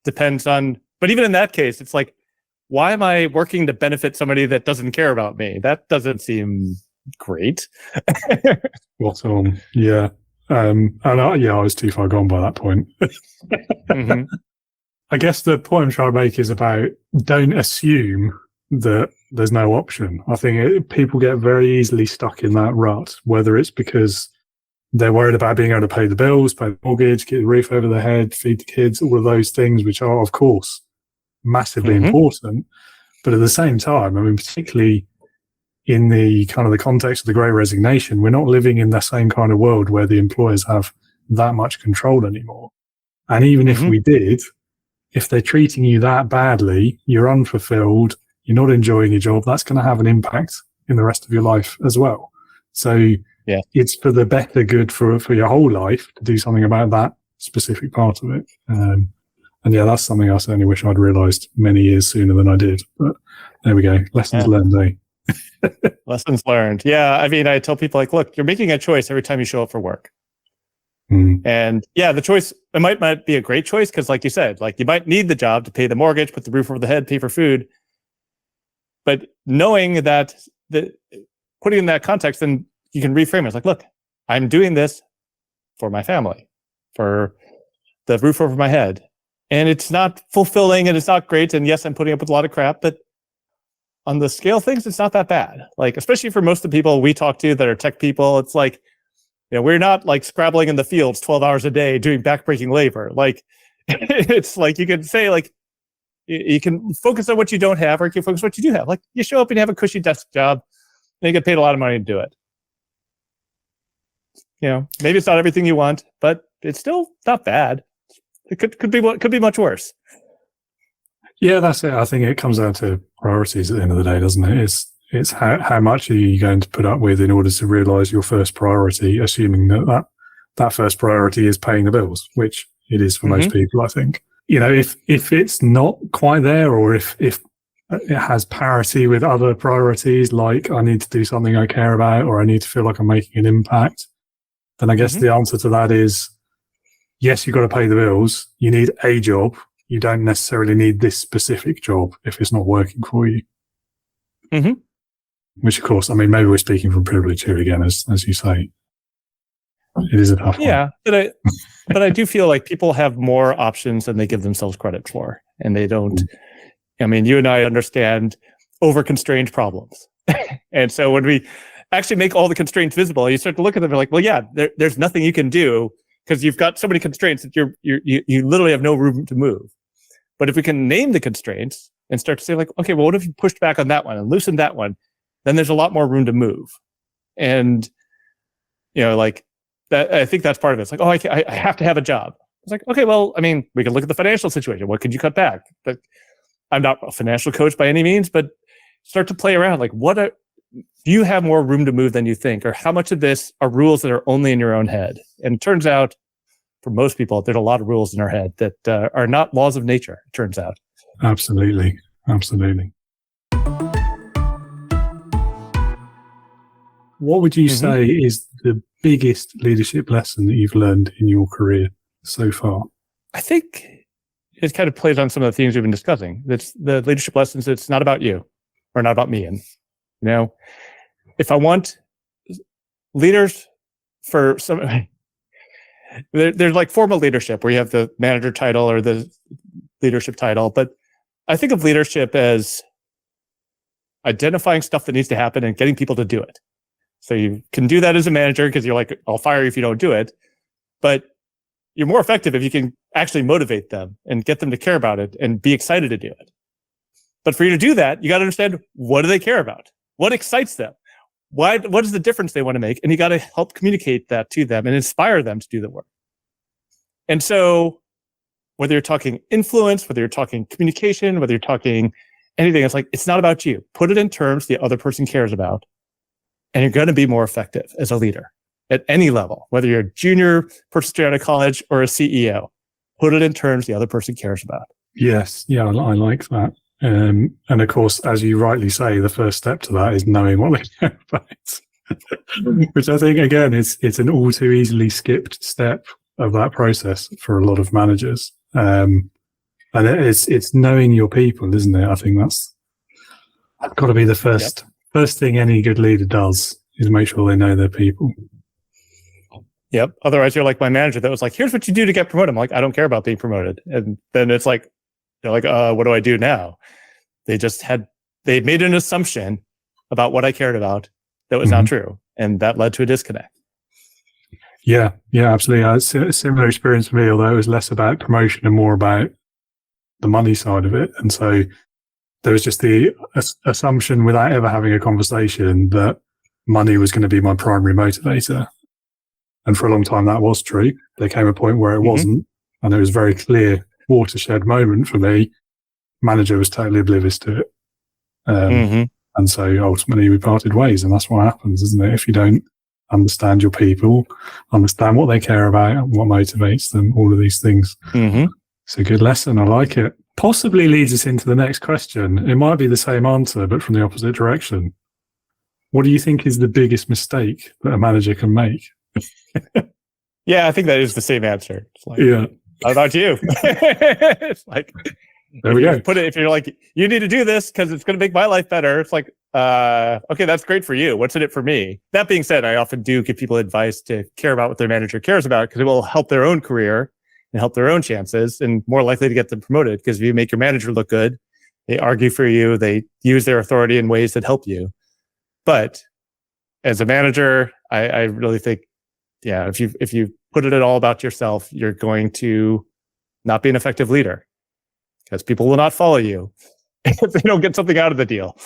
Speaker 1: depends on, but even in that case, it's like, why am I working to benefit somebody that doesn't care about me? That doesn't seem great.
Speaker 2: What's on? Yeah. I was too far gone by that point. I guess the point I'm trying to make is about don't assume that there's no option. I think people get very easily stuck in that rut, whether it's because they're worried about being able to pay the bills, pay the mortgage, get the roof over their head, feed the kids, all of those things, which are, of course, massively important. But at the same time, I mean, particularly in the kind of the context of the Great Resignation, we're not living in the same kind of world where the employers have that much control anymore. And even if we did, if they're treating you that badly, you're unfulfilled, you're not enjoying your job, that's going to have an impact in the rest of your life as well. So it's for the better good for your whole life to do something about that specific part of it. And that's something I certainly wish I'd realized many years sooner than I did. But there we go. Lessons learned, eh?
Speaker 1: Lessons learned. Yeah. I mean, I tell people like, look, you're making a choice every time you show up for work. And the choice, it might be a great choice because like you said, like you might need the job to pay the mortgage, put the roof over the head, pay for food. But knowing that, putting in that context, then you can reframe it. It's like, look, I'm doing this for my family, for the roof over my head. And it's not fulfilling and it's not great. And yes, I'm putting up with a lot of crap, but on the scale of things, it's not that bad. Like, especially for most of the people we talk to that are tech people, it's like, we're not like scrabbling in the fields 12 hours a day doing backbreaking labor. Like, it's like, you can say like, you can focus on what you don't have, or you can focus on what you do have. Like, you show up and you have a cushy desk job and you get paid a lot of money to do it. Maybe it's not everything you want, but it's still not bad. It could be much worse.
Speaker 2: Yeah, that's it. I think it comes down to priorities at the end of the day, doesn't it? It's how much are you going to put up with in order to realize your first priority, assuming that first priority is paying the bills, which it is for most people, I think. If it's not quite there, or if it has parity with other priorities, like I need to do something I care about, or I need to feel like I'm making an impact, then I guess the answer to that is, yes, you've got to pay the bills. You need a job. You don't necessarily need this specific job if it's not working for you.
Speaker 1: Mm-hmm.
Speaker 2: Which, of course, I mean, maybe we're speaking from privilege here again, as you say. It is a tough one.
Speaker 1: Yeah, but I do feel like people have more options than they give themselves credit for. And they don't, I mean, you and I understand over-constrained problems. And so when we actually make all the constraints visible, you start to look at them and like, well, yeah, there's nothing you can do because you've got so many constraints that you literally have no room to move. But if we can name the constraints and start to say like, okay, well, what if you pushed back on that one and loosened that one? Then there's a lot more room to move. And, like that, I think that's part of it. It's like, oh, I have to have a job. It's like, okay, well, I mean, we can look at the financial situation. What could you cut back? But I'm not a financial coach by any means, but start to play around. Like, do you have more room to move than you think? Or how much of this are rules that are only in your own head? And it turns out, for most people, there's a lot of rules in our head that are not laws of nature, it turns out.
Speaker 2: Absolutely. What would you say is the biggest leadership lesson that you've learned in your career so far?
Speaker 1: I think it kind of plays on some of the themes we've been discussing. It's the leadership lessons. It's not about you or not about me. And, if I want leaders for some, there's like formal leadership where you have the manager title or the leadership title. But I think of leadership as identifying stuff that needs to happen and getting people to do it. So you can do that as a manager because you're like, I'll fire you if you don't do it. But you're more effective if you can actually motivate them and get them to care about it and be excited to do it. But for you to do that, you got to understand, what do they care about? What excites them? What is the difference they want to make? And you got to help communicate that to them and inspire them to do the work. And so whether you're talking influence, whether you're talking communication, whether you're talking anything, it's like, it's not about you. Put it in terms the other person cares about. And you're going to be more effective as a leader at any level, whether you're a junior person straight out of college or a CEO. Put it in terms the other person cares about.
Speaker 2: Yes. Yeah, I like that. And of course, as you rightly say, the first step to that is knowing what they care about. Which I think, again, it's an all too easily skipped step of that process for a lot of managers. And it's knowing your people, isn't it? I think that's got to be the first thing any good leader does, is make sure they know their people.
Speaker 1: Yep. Otherwise, you're like my manager that was like, here's what you do to get promoted. I'm like, I don't care about being promoted. And then it's like, they're like, what do I do now? They made an assumption about what I cared about that was not true. And that led to a disconnect.
Speaker 2: Yeah, absolutely. It's a similar experience for me, although it was less about promotion and more about the money side of it. And so there was just the assumption, without ever having a conversation, that money was going to be my primary motivator. And for a long time, that was true. There came a point where it wasn't. And it was a very clear watershed moment for me. Manager was totally oblivious to it. And so ultimately we parted ways. And that's what happens, isn't it? If you don't understand your people, understand what they care about, what motivates them, all of these things. It's a good lesson. I like it. Possibly leads us into the next question. It might be the same answer, but from the opposite direction. What do you think is the biggest mistake that a manager can make?
Speaker 1: Yeah, I think that is the same answer. It's like,
Speaker 2: yeah.
Speaker 1: how about you? It's like,
Speaker 2: There we go.
Speaker 1: If you're like, you need to do this because it's going to make my life better. It's like, okay, that's great for you. What's in it for me? That being said, I often do give people advice to care about what their manager cares about because it will help their own career and help their own chances and more likely to get them promoted. Because if you make your manager look good, they argue for you, they use their authority in ways that help you. But as a manager, I really think, if you put it all about yourself, you're going to not be an effective leader because people will not follow you if they don't get something out of the deal.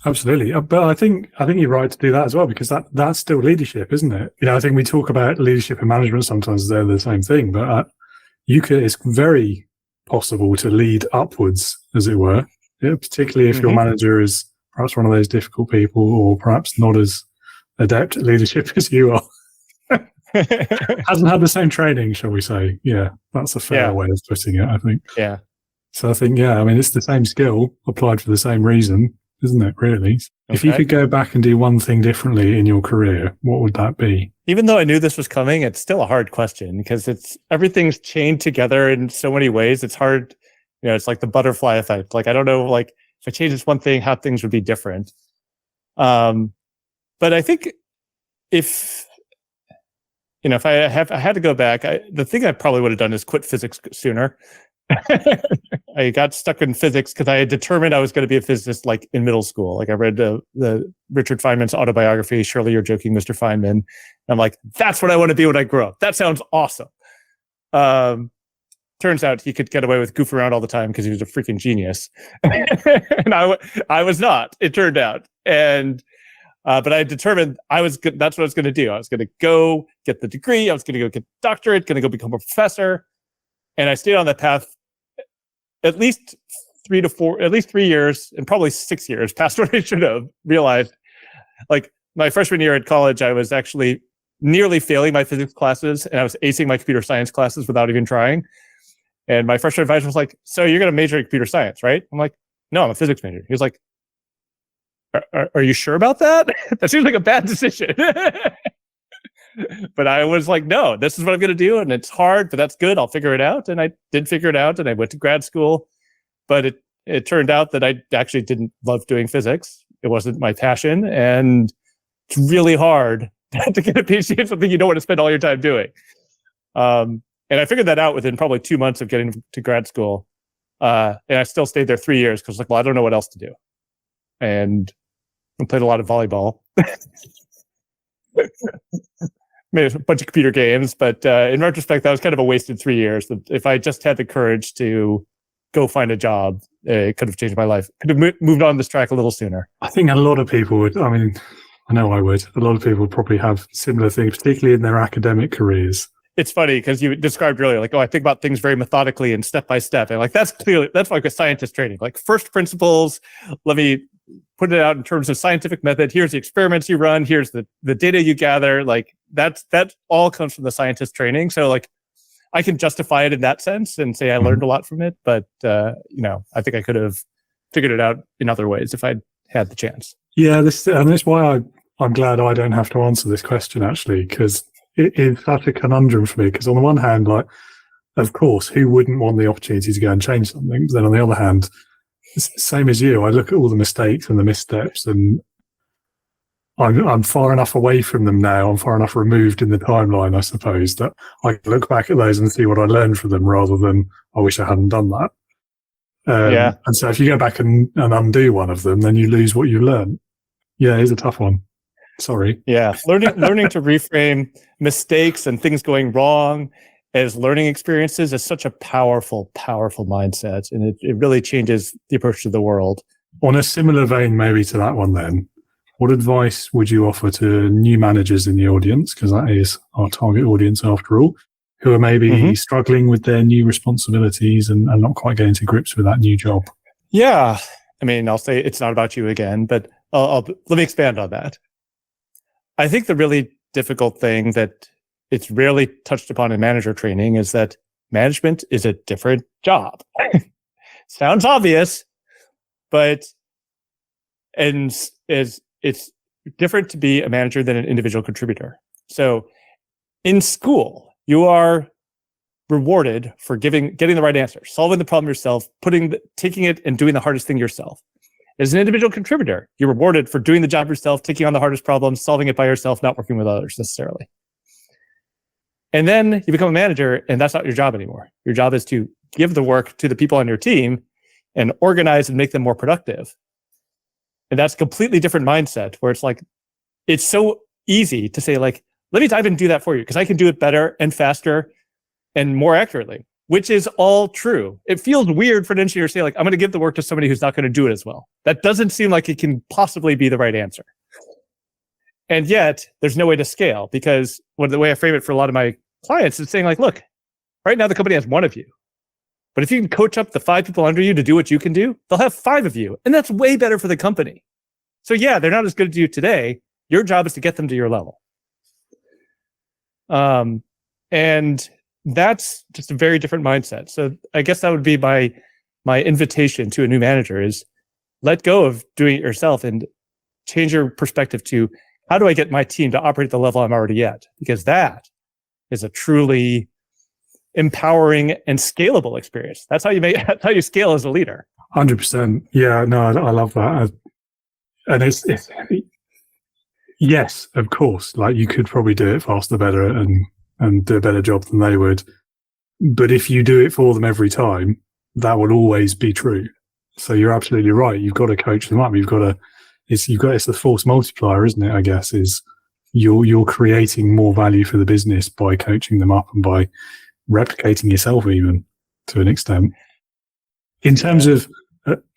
Speaker 2: Absolutely. But I think you're right to do that as well, because that's still leadership, isn't it? I think we talk about leadership and management sometimes they're the same thing, but it's very possible to lead upwards, as it were, particularly if your manager is perhaps one of those difficult people or perhaps not as adept at leadership as you are. Hasn't had the same training, shall we say. Yeah, that's a fair way of putting it, I think.
Speaker 1: Yeah.
Speaker 2: So I think, it's the same skill applied for the same reason, isn't it, really? Okay. If you could go back and do one thing differently in your career, what would that be? Even
Speaker 1: though I knew this was coming, it's still a hard question because everything's chained together in so many ways. It's hard, it's like the butterfly effect. Like, I don't know, like if I change this one thing, how things would be different. But I think if I had to go back, the thing I probably would have done is quit physics sooner. I got stuck in physics because I had determined I was going to be a physicist like in middle school. Like I read the Richard Feynman's autobiography, Surely You're Joking, Mr. Feynman. And I'm like, that's what I want to be when I grow up. That sounds awesome. Turns out he could get away with goof around all the time because he was a freaking genius. And I was not, it turned out. And but I determined that's what I was going to do. I was going to go get the degree. I was going to go get the doctorate, going to go become a professor. And I stayed on that path at least 3 years and probably 6 years past what I should have realized. Like my freshman year at college, I was actually nearly failing my physics classes and I was acing my computer science classes without even trying. And my freshman advisor was like, so you're going to major in computer science, right? I'm like, no, I'm a physics major. He was like, are you sure about that? That seems like a bad decision. But I was like, no, this is what I'm going to do. And it's hard, but that's good. I'll figure it out. And I did figure it out and I went to grad school. But it turned out that I actually didn't love doing physics. It wasn't my passion. And it's really hard to get a PhD in something you don't want to spend all your time doing. And I figured that out within probably 2 months of getting to grad school. And I still stayed there 3 years because I don't know what else to do. And I played a lot of volleyball. Made a bunch of computer games, but in retrospect, that was kind of a wasted 3 years. If I just had the courage to go find a job, it could have changed my life. Could have moved on this track a little sooner.
Speaker 2: I think a lot of people would. I mean, I know I would. A lot of people would probably have similar things, particularly in their academic careers.
Speaker 1: It's funny because you described earlier, like, I think about things very methodically and step by step. And like, that's like a scientist training, like first principles. Let me put it out in terms of scientific method. Here's the experiments you run. Here's the data you gather. Like that all comes from the scientist training. So like, I can justify it in that sense and say I learned a lot from it. But I think I could have figured it out in other ways if I'd had the chance.
Speaker 2: Yeah, that's why I'm glad I don't have to answer this question actually, because it is such a conundrum for me. Because on the one hand, like, of course, who wouldn't want the opportunity to go and change something? But then on the other hand, same as you, I look at all the mistakes and the missteps, and I'm far enough away from them now. I'm far enough removed in the timeline, I suppose, that I can look back at those and see what I learned from them, rather than I wish I hadn't done that. And so if you go back and undo one of them, then you lose what you learned. Yeah, it's a tough one. Sorry.
Speaker 1: Yeah, learning to reframe mistakes and things going wrong as learning experiences is such a powerful, powerful mindset. And it really changes the approach to the world.
Speaker 2: On a similar vein, maybe to that one then, what advice would you offer to new managers in the audience? Because that is our target audience after all, who are maybe struggling with their new responsibilities and not quite getting to grips with that new job.
Speaker 1: Yeah. I mean, I'll say it's not about you again, but let me expand on that. I think the really difficult thing that it's rarely touched upon in manager training is that management is a different job. Sounds obvious, but it's different to be a manager than an individual contributor. So in school, you are rewarded for getting the right answer, solving the problem yourself, taking it and doing the hardest thing yourself. As an individual contributor, you're rewarded for doing the job yourself, taking on the hardest problems, solving it by yourself, not working with others necessarily. And then you become a manager, and that's not your job anymore. Your job is to give the work to the people on your team and organize and make them more productive. And that's a completely different mindset where it's like, it's so easy to say like, let me dive in and do that for you because I can do it better and faster and more accurately, which is all true. It feels weird for an engineer to say like, I'm going to give the work to somebody who's not going to do it as well. That doesn't seem like it can possibly be the right answer. And yet there's no way to scale because the way I frame it for a lot of my clients is saying like, look, right now the company has one of you. But if you can coach up the 5 people under you to do what you can do, they'll have 5 of you. And that's way better for the company. So yeah, they're not as good as you today. Your job is to get them to your level. And that's just a very different mindset. So I guess that would be my invitation to a new manager is let go of doing it yourself and change your perspective to how do I get my team to operate at the level I'm already at? Because that is a truly empowering and scalable experience. That's how you scale as a leader.
Speaker 2: 100%. Yeah, no, I love that. And it's yes, of course. Like you could probably do it faster, better, and do a better job than they would. But if you do it for them every time, that will always be true. So you're absolutely right. You've got to coach them up. It's the force multiplier, isn't it? I guess is you're creating more value for the business by coaching them up and by replicating yourself even to an extent. In terms of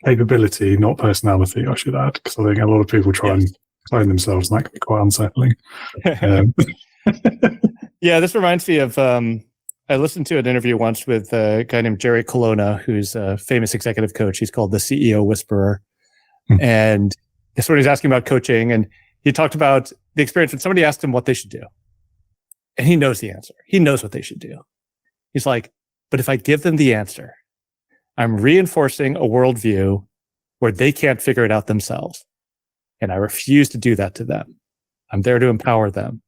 Speaker 2: capability, not personality, I should add, because I think a lot of people try and clone themselves, and that can be quite unsettling.
Speaker 1: Yeah, this reminds me of I listened to an interview once with a guy named Jerry Colonna, who's a famous executive coach. He's called the CEO Whisperer. And that's what he's asking about coaching. And he talked about the experience when somebody asked him what they should do. And he knows the answer. He knows what they should do. He's like, but if I give them the answer, I'm reinforcing a worldview where they can't figure it out themselves. And I refuse to do that to them. I'm there to empower them.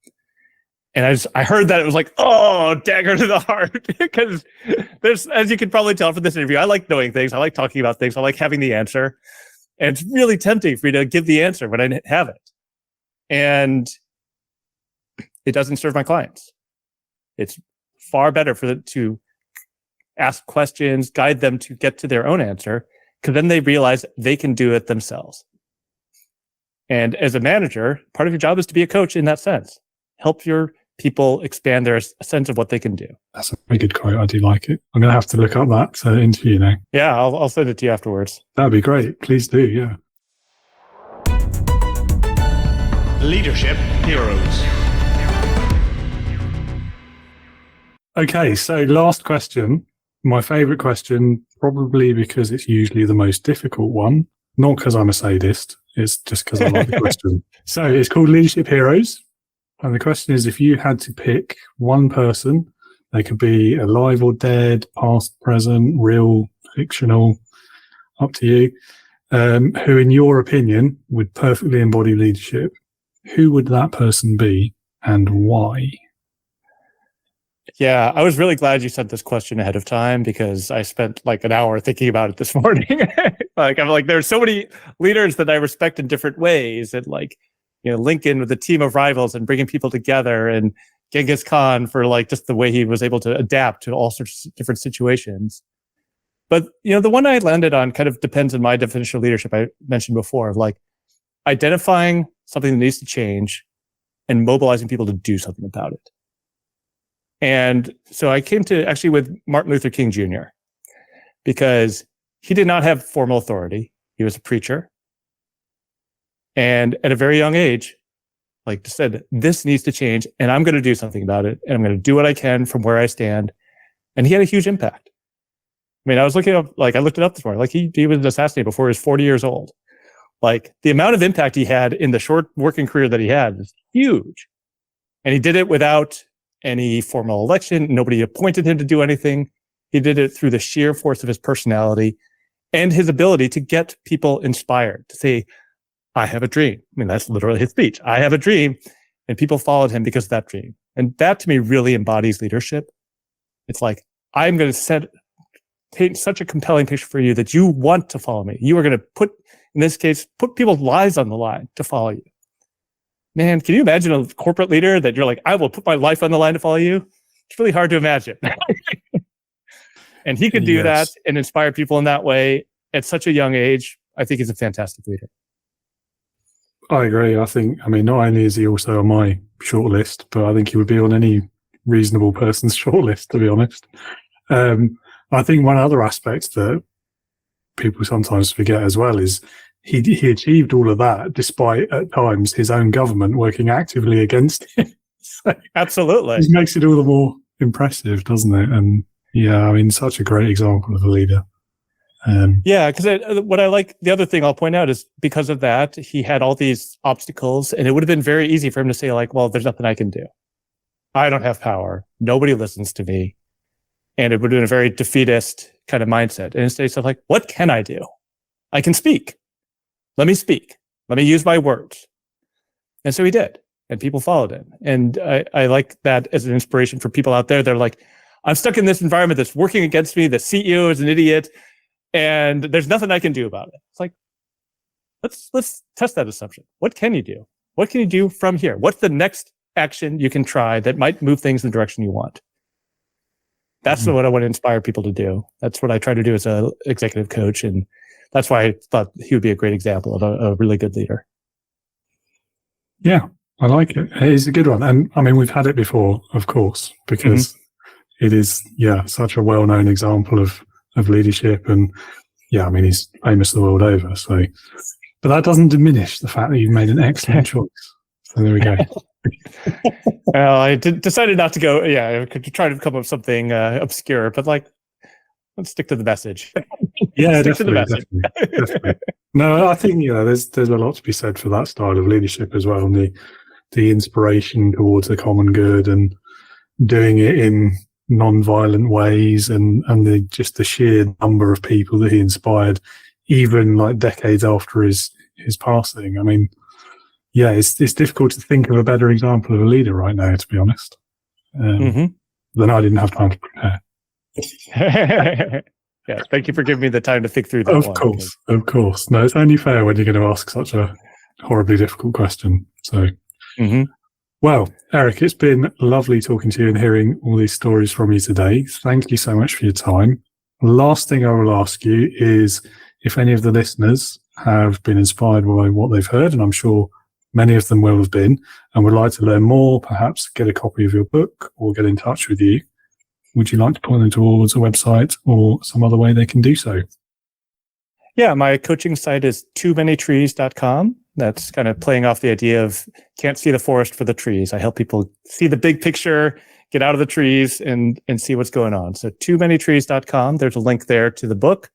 Speaker 1: And I heard that, it was like, oh, dagger to the heart. Because there's, as you can probably tell from this interview, I like knowing things. I like talking about things. I like having the answer. And it's really tempting for me to give the answer when I have it. And it doesn't serve my clients. It's far better for them to ask questions, guide them to get to their own answer, because then they realize they can do it themselves. And as a manager, part of your job is to be a coach in that sense. Help your people expand their sense of what they can do.
Speaker 2: That's a very good quote. I do like it. I'm going to have to look up that interview now.
Speaker 1: Yeah, I'll send it to you afterwards.
Speaker 2: That'd be great. Please do, yeah.
Speaker 3: Leadership Heroes.
Speaker 2: Okay, so last question. My favorite question, probably because it's usually the most difficult one. Not because I'm a sadist. It's just because I like the question. So it's called Leadership Heroes. And the question is, if you had to pick one person, they could be alive or dead, past, present, real, fictional, up to you, who in your opinion would perfectly embody leadership, who would that person be and why?
Speaker 1: Yeah, I was really glad you sent this question ahead of time because I spent like an hour thinking about it this morning. I'm like, there's so many leaders that I respect in different ways, and like, Lincoln with a team of rivals and bringing people together, and Genghis Khan for like just the way he was able to adapt to all sorts of different situations. But the one I landed on kind of depends on my definition of leadership I mentioned before, of like identifying something that needs to change and mobilizing people to do something about it. And so I came to actually with Martin Luther King Jr. because he did not have formal authority. He was a preacher. And at a very young age, like said, this needs to change and I'm going to do something about it. And I'm going to do what I can from where I stand. And he had a huge impact. I mean, I looked it up this morning. Like he was assassinated before he was 40 years old. Like the amount of impact he had in the short working career that he had is huge. And he did it without any formal election. Nobody appointed him to do anything. He did it through the sheer force of his personality and his ability to get people inspired to say, I have a dream. I mean, that's literally his speech. I have a dream. And people followed him because of that dream. And that to me really embodies leadership. It's like, I'm going to paint such a compelling picture for you that you want to follow me. You are going to put people's lives on the line to follow you. Man, can you imagine a corporate leader that you're like, I will put my life on the line to follow you? It's really hard to imagine. And he could do that and inspire people in that way at such a young age. I think he's a fantastic leader.
Speaker 2: I agree. I mean, not only is he also on my short list, but I think he would be on any reasonable person's short list, to be honest. I think one other aspect that people sometimes forget as well is he achieved all of that despite at times his own government working actively against him. So
Speaker 1: absolutely.
Speaker 2: It makes it all the more impressive, doesn't it? And yeah, I mean, such a great example of a leader.
Speaker 1: Because what I like, the other thing I'll point out is because of that, he had all these obstacles, and it would have been very easy for him to say, like, well, there's nothing I can do. I don't have power. Nobody listens to me. And it would have been a very defeatist kind of mindset. And instead, of like, what can I do? I can speak. Let me speak. Let me use my words. And so he did. And people followed him. And I like that as an inspiration for people out there. They're like, I'm stuck in this environment that's working against me. The CEO is an idiot. And there's nothing I can do about it. It's like, let's test that assumption. What can you do? What can you do from here? What's the next action you can try that might move things in the direction you want? That's what I want to inspire people to do. That's what I try to do as an executive coach. And that's why I thought he would be a great example of a really good leader.
Speaker 2: Yeah, I like it. It's a good one. And I mean, we've had it before, of course, because it is, such a well-known example of leadership. And I mean, he's famous the world over. So, but that doesn't diminish the fact that you've made an excellent choice. So there we go.
Speaker 1: Well, I decided not to go. I could try to come up with something obscure, but like, let's stick to the message.
Speaker 2: Yeah, definitely. No, I think there's a lot to be said for that style of leadership as well, and the inspiration towards the common good and doing it in non-violent ways, and just the sheer number of people that he inspired, even like decades after his passing. I mean, it's difficult to think of a better example of a leader right now, to be honest. Then I didn't have time to prepare.
Speaker 1: Thank you for giving me the time to think through that.
Speaker 2: Of course. No, it's only fair when you're going to ask such a horribly difficult question. So, well, Eric, it's been lovely talking to you and hearing all these stories from you today. Thank you so much for your time. Last thing I will ask you is if any of the listeners have been inspired by what they've heard, and I'm sure many of them will have been, and would like to learn more, perhaps get a copy of your book or get in touch with you, would you like to point them towards a website or some other way they can do so?
Speaker 1: Yeah, my coaching site is toomanytrees.com. That's kind of playing off the idea of can't see the forest for the trees. I help people see the big picture, get out of the trees and see what's going on. So toomanytrees.com. There's a link there to the book.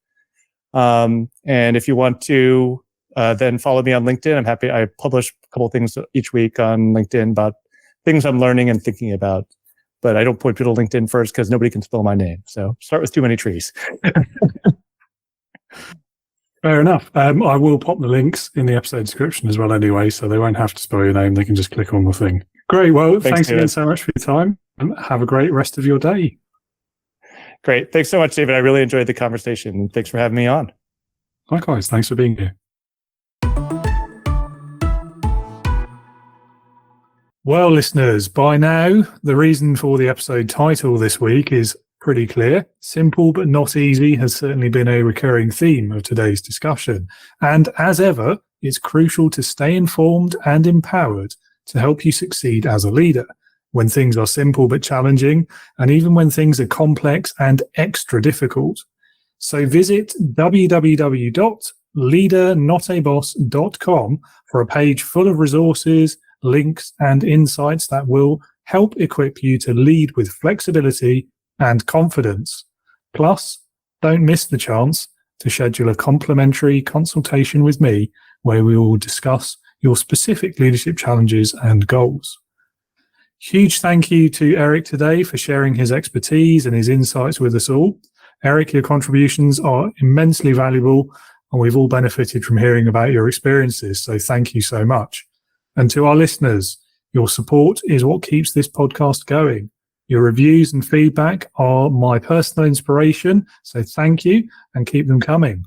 Speaker 1: And if you want to then follow me on LinkedIn, I'm happy. I publish a couple of things each week on LinkedIn about things I'm learning and thinking about. But I don't point people to LinkedIn first because nobody can spell my name. So start with Too Many Trees.
Speaker 2: Fair enough. I will pop the links in the episode description as well anyway, so they won't have to spell your name. They can just click on the thing. Great. Well, thanks again so much for your time, and have a great rest of your day.
Speaker 1: Great. Thanks so much, David. I really enjoyed the conversation. Thanks for having me on.
Speaker 2: Likewise. Thanks for being here. Well, listeners, by now, the reason for the episode title this week is pretty clear. Simple but not easy has certainly been a recurring theme of today's discussion. And as ever, it's crucial to stay informed and empowered to help you succeed as a leader when things are simple but challenging, and even when things are complex and extra difficult. So visit www.leadernotaboss.com for a page full of resources, links, and insights that will help equip you to lead with flexibility and confidence. Plus, don't miss the chance to schedule a complimentary consultation with me where we will discuss your specific leadership challenges and goals. Huge thank you to Eric today for sharing his expertise and his insights with us all. Eric, your contributions are immensely valuable, and we've all benefited from hearing about your experiences, so thank you so much. And to our listeners, your support is what keeps this podcast going. Your reviews and feedback are my personal inspiration, so thank you and keep them coming.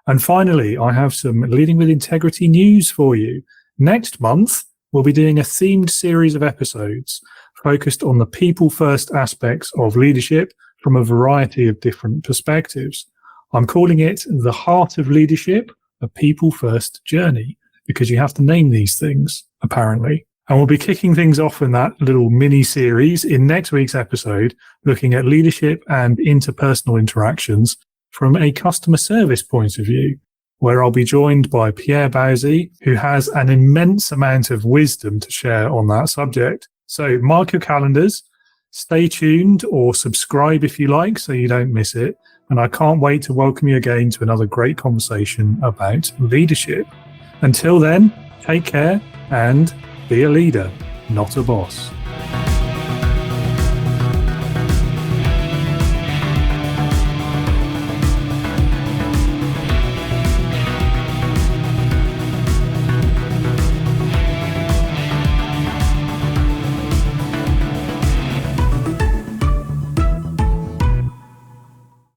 Speaker 2: And finally, I have some Leading with Integrity news for you. Next month, we'll be doing a themed series of episodes focused on the people-first aspects of leadership from a variety of different perspectives. I'm calling it The Heart of Leadership, a people-first journey, because you have to name these things, apparently. And we'll be kicking things off in that little mini-series in next week's episode, looking at leadership and interpersonal interactions from a customer service point of view, where I'll be joined by Pierre Bowsy, who has an immense amount of wisdom to share on that subject. So mark your calendars, stay tuned or subscribe if you like so you don't miss it. And I can't wait to welcome you again to another great conversation about leadership. Until then, take care and be a leader, not a boss.